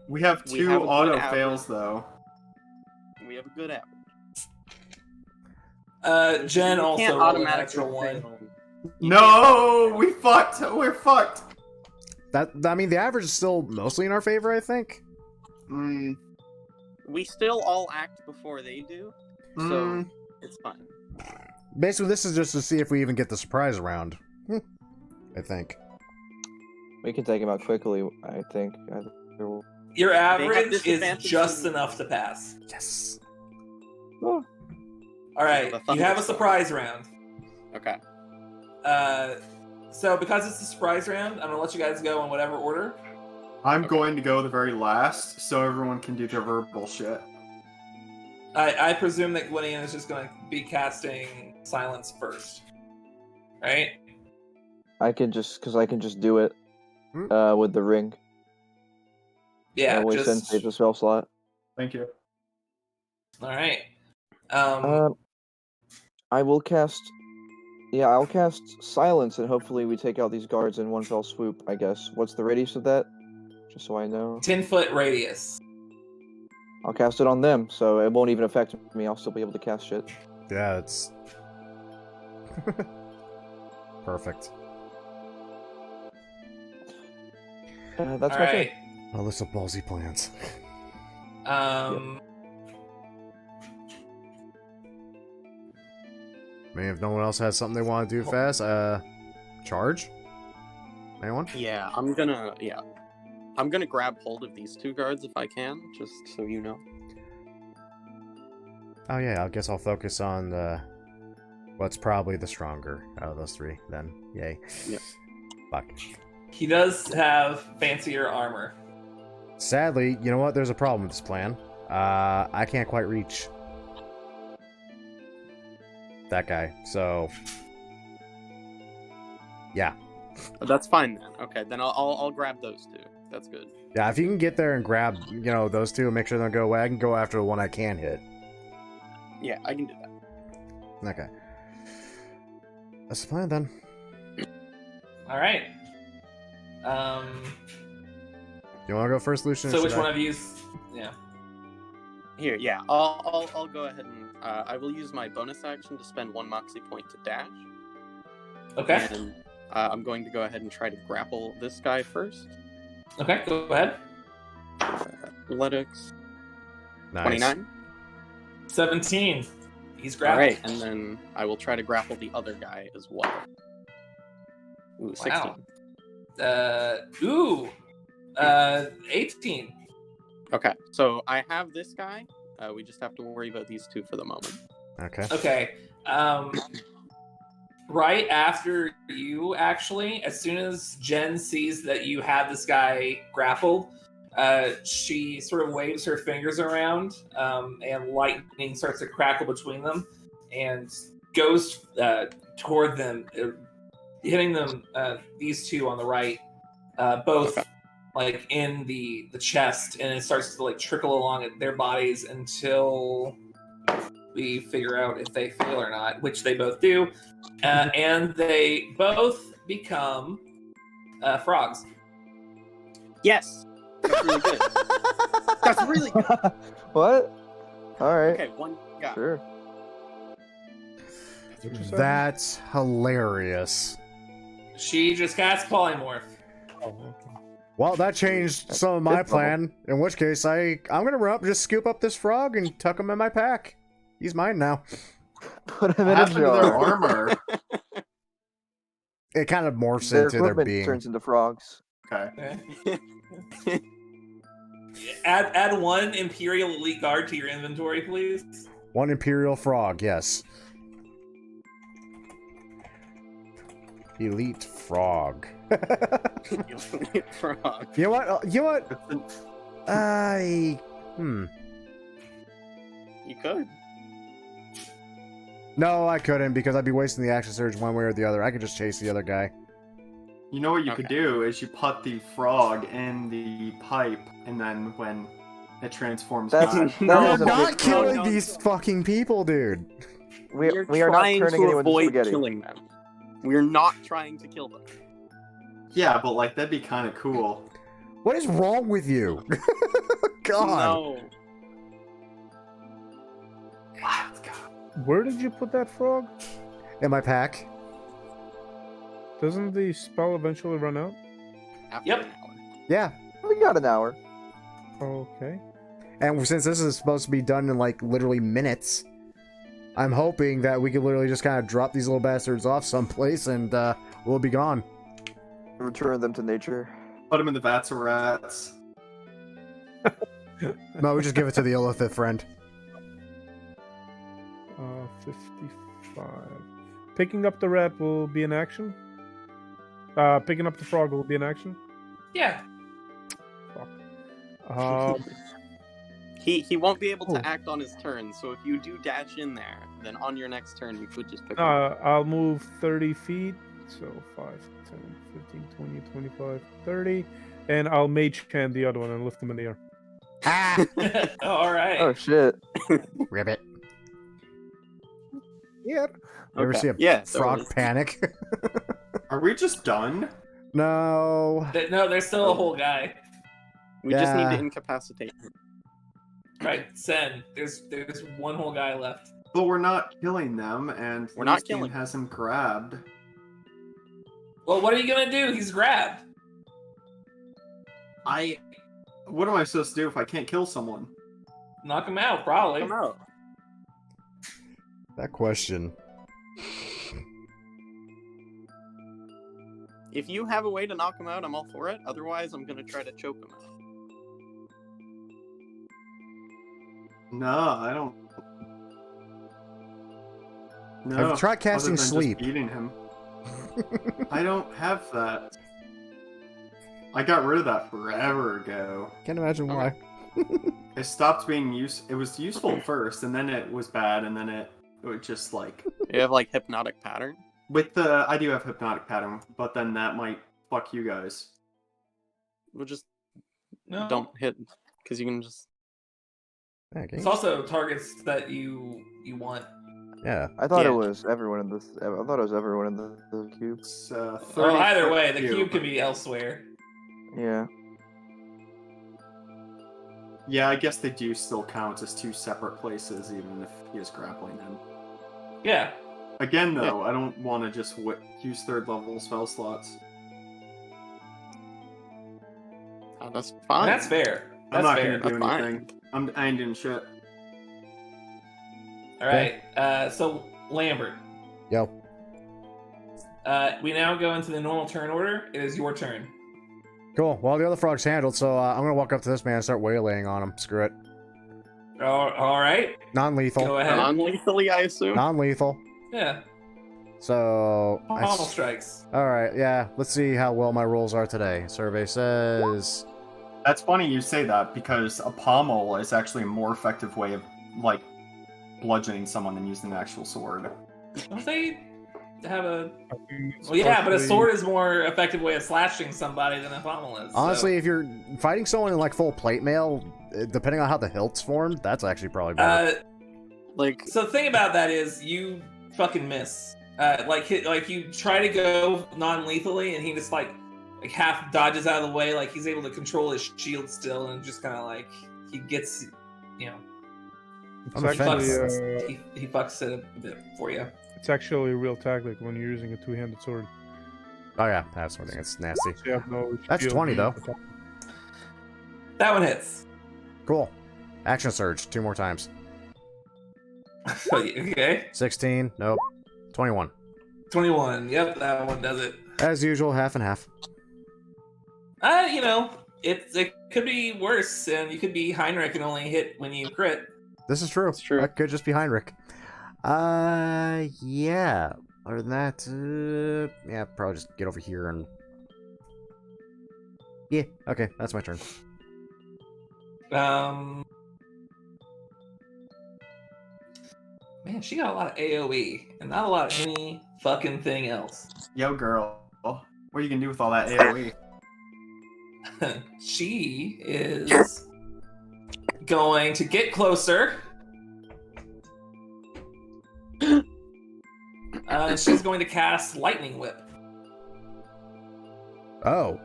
We have We 2 have a good auto average. fails, though. We have a good average. Jen You also can't rolled an automatically natural 1. fail. No! We fucked! We're fucked! I mean, the average is still mostly in our favor, I think. Mm, We still all act before they do, so mm. it's fine. Basically, this is just to see if we even get the surprise round. I think. We can take him out quickly. I think. Your have average is disadvantage just in- enough to pass. Yes. All right, The you thunder have a storm. surprise round. Okay. So because it's a surprise round, I'm gonna let you guys go in whatever order. I'm Okay. going to go the very last, so everyone can do their verbal shit. I presume that Gwydion is just gonna be casting silence first, right? I can just do it with the ring. Yeah, That way Sen just saves a spell slot. Thank you. all right. I will cast. Yeah, I'll cast silence, and hopefully we take out these guards in one fell swoop. I guess. What's the radius of that? Just so I know. 10-foot radius. I'll cast it on them, so it won't even affect me. I'll still be able to cast shit. Yeah, it's perfect. That's All my right. turn. Oh, there's some ballsy plans. I mean, if no one else has something they want to do fast, charge? Anyone? Yeah, I'm gonna grab hold of these 2 guards if I can, just so you know. Oh yeah, I guess I'll focus on what's probably the stronger out of those 3 then. Yay. Yep. Fuck. He does have fancier armor. Sadly, you know what? There's a problem with this plan. I can't quite reach that guy, so yeah. That's fine then. Okay, then I'll grab those 2. That's good. Yeah, if you can get there and grab, those 2 and make sure they don't go away, I can go after the one I can hit. Yeah, I can do that. Okay. That's the plan then. All right. You want to go first, Lucian? So or which should I? one of you? Yeah. Here, yeah, I'll go ahead and I will use my bonus action to spend 1 moxie point to dash. Okay. And I'm going to go ahead and try to grapple this guy first. Okay. Go ahead. Athletics. Nice. 29. 17. He's All grappled. right, and then I will try to grapple the other guy as well. Ooh, 16. Wow. 18. Okay, so I have this guy. We just have to worry about these 2 for the moment. Okay. Okay. Right after you, actually, as soon as Jen sees that you have this guy grappled, she sort of waves her fingers around, and lightning starts to crackle between them, and goes toward them, hitting them. These 2 on the right, both like in the chest, and it starts to like trickle along at their bodies until we figure out if they fail or not, which they both do, and they both become frogs. Yes! That's really good. That's really good. What? All right. Okay, 1 guy. Sure. That's hilarious. She just cast polymorph. Oh, okay. Well, that changed some of my Good problem. plan. In which case, I'm gonna run up, just scoop up this frog and tuck him in my pack. He's mine now. Put him What in a happened to their jar. armor? It kind of morphs Their into their equipment being. turns into frogs. Okay. Add 1 Imperial Elite Guard to your inventory, please. 1 Imperial frog, yes. Elite frog. Frog. You know what? You know what? You could. No, I couldn't because I'd be wasting the action surge one way or the other. I could just chase the other guy. You know what you could Okay. do is you put the frog in the pipe, and then when it transforms That's- back, that We're is a not big killing problem. these fucking people, dude. We are not trying turning to anyone into avoid spaghetti. killing them. We're not trying to kill them. yeah, but like that'd be kind of cool. What is wrong with you? God. No. Let's go. Where did you put that frog? In my pack. Doesn't the spell eventually run out? After Yep. an hour. Yeah. We got an hour. Okay. And since this is supposed to be done in like literally minutes, I'm hoping that we could literally just kind of drop these little bastards off someplace and we'll be gone. Return them to nature. Put them in the vats of rats. No, we just give it to the Illithid friend. 55. Picking up the rat will be an action. Picking up the frog will be an action. Yeah. Fuck. He won't be able Oh. to act on his turn, so if you do dash in there, then on your next turn you could just pick him No, up. I'll move 30 feet. So 5, 10, 15, 20, 25, 30. And I'll mage hand the other one and lift them in the air. Ah! All right. Oh shit. Ribbit. Yeah. You ever see a Yeah, frog totally. panic? Are we just done? No. No, there's still a whole guy. We just need to Yeah. incapacitate him. Right, Sen. There's one whole guy left. But we're not killing them, and We're not Lucian killing has him grabbed. Well, what are you gonna do? He's grabbed. What am I supposed to do if I can't kill someone? Knock him out, probably. Come out. That question. If you have a way to knock him out, I'm all for it. Otherwise, I'm gonna try to choke him out. No, I don't. No. I've tried casting other than sleep. Just beating him. I don't have that. I got rid of that forever ago. Can't imagine why. It stopped being It was useful at first, and then it was bad, and then it would just like. You have like hypnotic pattern. I do have hypnotic pattern, but then that might fuck you guys. We'll just No. don't hit because you can just. Okay. It's also targets that you want. Yeah. I thought Yeah. it was everyone in this. I thought it was everyone in the cube. It's Well, 30 either foot way, the cube can be elsewhere. Yeah. Yeah, I guess they do still count as two separate places, even if he is grappling them. Yeah. Again, though, I don't want to just use third level spell slots. Oh, that's And fine. that's fair. I'm That's not fair. gonna do That's fine. anything. I ain't doing shit. All right. So Lambert, Yo. we now go into the normal turn order. It is your turn. Cool. Well, the other frog's handled, so I'm gonna walk up to this man and start waylaying on him. Screw it. All right. Non-lethal. Go ahead. Non-lethally, I assume. Non-lethal. Yeah. So. Pommel strikes. All right. Yeah. Let's see how well my rolls are today. Survey says. That's funny you say that, because a pommel is actually a more effective way of, like, bludgeoning someone than using an actual sword. Don't they have a? I think it's Well, yeah, but a partially- sword is more effective way of slashing somebody than a pommel is. so- Honestly, if you're fighting someone in like full plate mail, depending on how the hilt's formed, that's actually probably better. Like, So the thing about that is you fucking miss. Like you try to go non-lethally, and he just like half dodges out of the way. Like he's able to control his shield still, and just kind of like he gets, you know, It's I'm actually, offended. he fucks it a bit for you. it's actually a real tactic when you're using a two-handed sword. Oh yeah, that's one thing. It's nasty. So you have no That's shield 20 though. That one hits. Cool. Action surge 2 more times. Okay. 16. Nope. 21. 21. Yep, that one does it. As usual, half and half. You know, it could be worse, and you could be Heinrich and only hit when you crit. This is true. It's true. That could just be Heinrich. Yeah. Other than that, yeah, probably just get over here and. Yeah. Okay, that's my turn. Man, she got a lot of AoE and not a lot of any fucking thing else. Yo, girl. What are you gonna do with all that AoE? She is going to get closer. She's going to cast Lightning Whip. Oh.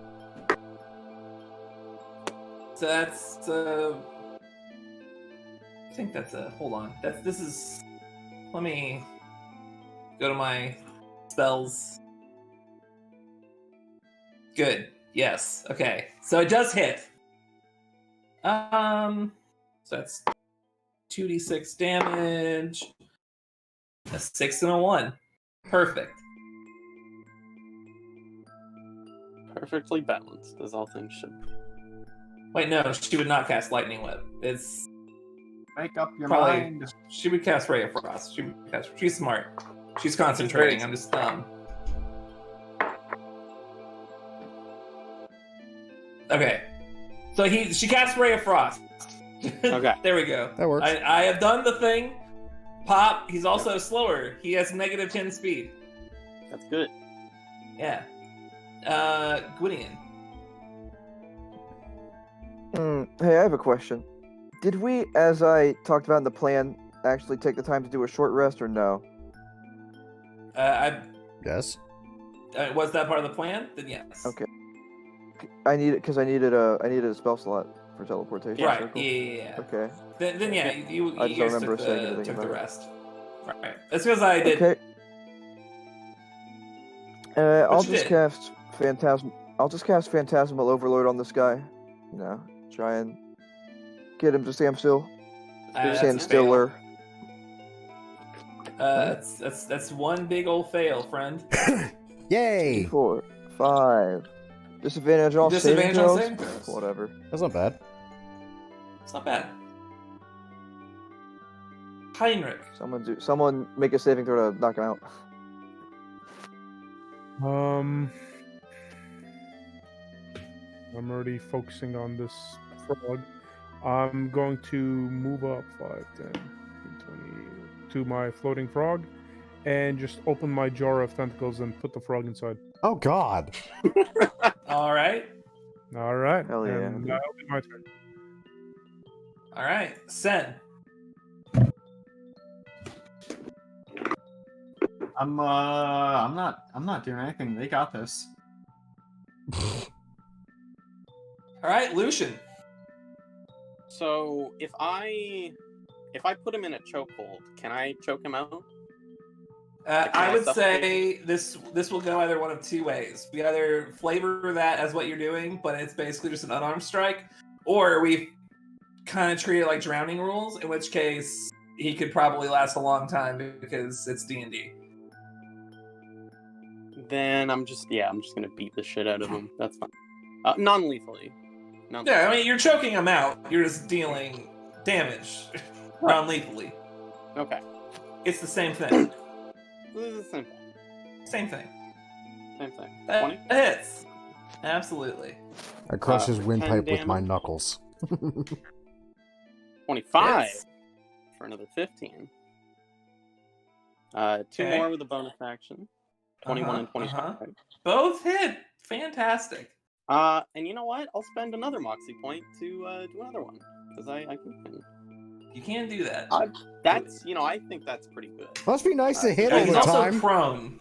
So that's I think that's a hold on. This is let me go to my spells. Good. Yes. Okay. So it does hit. So that's 2d6 damage. A 6 and a 1. Perfect. perfectly balanced, as all things should be. Wait, no, she would not cast Lightning Whip. Make up your Probably. mind. She would cast Ray of Frost. She's smart. She's concentrating. I'm just dumb. Okay. So she casts Ray of Frost. Okay. There we go. That works. I have done the thing. Pop, he's also slower. He has -10 speed. That's good. Yeah. Gwydion. Hey, I have a question. Did we, as I talked about in the plan, actually take the time to do a short rest, or no? Yes. Was that part of the plan? Then yes. Okay. I need it because I needed a spell slot for teleportation. Right. circle. Yeah. Okay. Then yeah, you I just don't guys remember took saying the, anything took the about it. rest. Right. That's because I did. Okay. I'll you just did. cast Phantasmal Overload on this guy. You know, try and get him to stand still. That's Stand a stiller. fail. That's one big old fail, friend. Yay! 4, 5. Disadvantage on Disadvantage saving on throws? saving throws. Whatever. That's not bad. It's not bad. Heinrich. Someone make a saving throw to knock him out. I'm already focusing on this frog. I'm going to move up 5, 10, 20 to my floating frog and just open my jar of tentacles and put the frog inside. Oh God. All right. All right. Hell yeah. And that'll be my turn. All right. Sen. I'm not doing anything. They got this. All right. Lucian. So if I put him in a chokehold, can I choke him out? I would say this will go either one of two ways. We either flavor that as what you're doing, but it's basically just an unarmed strike, or we kind of treat it like drowning rules, in which case he could probably last a long time because it's D&D. Then I'm just gonna beat the shit out of him. That's fine. Non-lethally. Yeah, I mean, you're choking him out. You're just dealing damage non-lethally. Okay. It's the same thing. This is the same thing. Same thing. Same thing. That 20? hits. Absolutely. I crush his For 10 windpipe with my damage? knuckles. 25 Hits. for another 15. 2 Okay. more with a bonus action. 21 and 25. uh-huh. Both hit. Fantastic. And you know what? I'll spend another Moxie point to do another one. Because I can. You can do that. That's, I think that's pretty good. Must be nice to hit Yeah, all he's the also time. prone.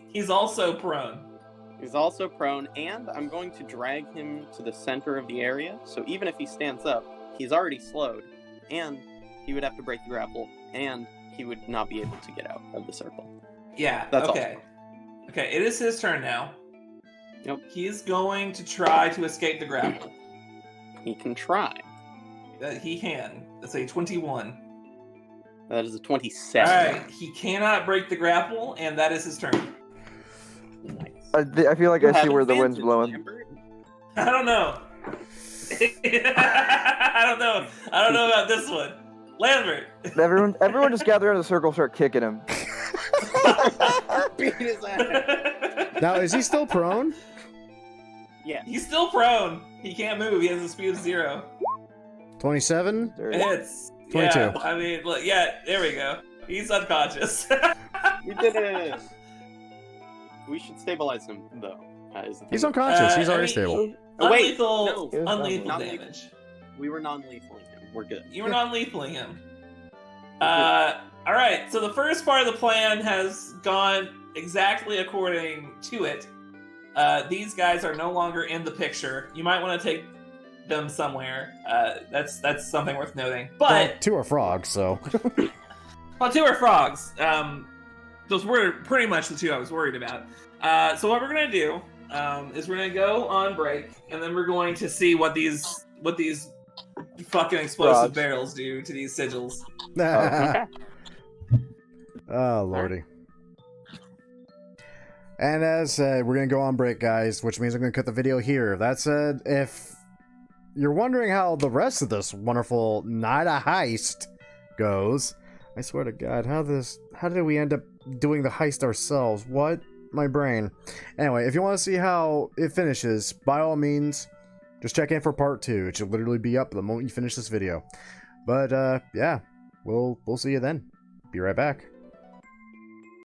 He's also prone. He's also prone, and I'm going to drag him to the center of the area. So even if he stands up, he's already slowed, and he would have to break the grapple, and he would not be able to get out of the circle. Yeah, That's okay. Okay, it is his turn now. Yep. He is going to try to escape the grapple. He can try. He can. That's a 21. That is a 27. Alright, he cannot break the grapple, and that is his turn. Nice. I feel like You I see have where the wind's advantage, blowing. Lambert. I don't know. I don't know. I don't know about this one. Lambert. Everyone just gather in a circle, start kicking him. Beat his ass. Now, is he still prone? Yeah. He's still prone. He can't move. He has a speed of 0. 27? There It you go. hits. 22. Yeah, I mean, look, yeah, there we go. He's unconscious. We did it. We should stabilize him, though. Is the thing. He's unconscious. He's I already mean, stable. Oh, wait, unlethal, no. He was unlethal non-lethal. damage. We were non-lethaling him. We're good. You were non-lethaling him. All right. So the first part of the plan has gone exactly according to it. These guys are no longer in the picture. You might want to take them somewhere. That's something worth noting. Well, But 2 are frogs, so. well, 2 are frogs. Those were pretty much the 2 I was worried about. So what we're gonna do is we're gonna go on break, and then we're going to see what these fucking explosive Frogs. barrels do to these sigils. Oh, lordy. And as said, we're going to go on break, guys, which means I'm going to cut the video here. That said, if you're wondering how the rest of this wonderful night of heist goes, I swear to God, how did we end up doing the heist ourselves? What? My brain. Anyway, if you want to see how it finishes, by all means, just check in for part 2. It should literally be up the moment you finish this video. But, yeah, we'll see you then. Be right back.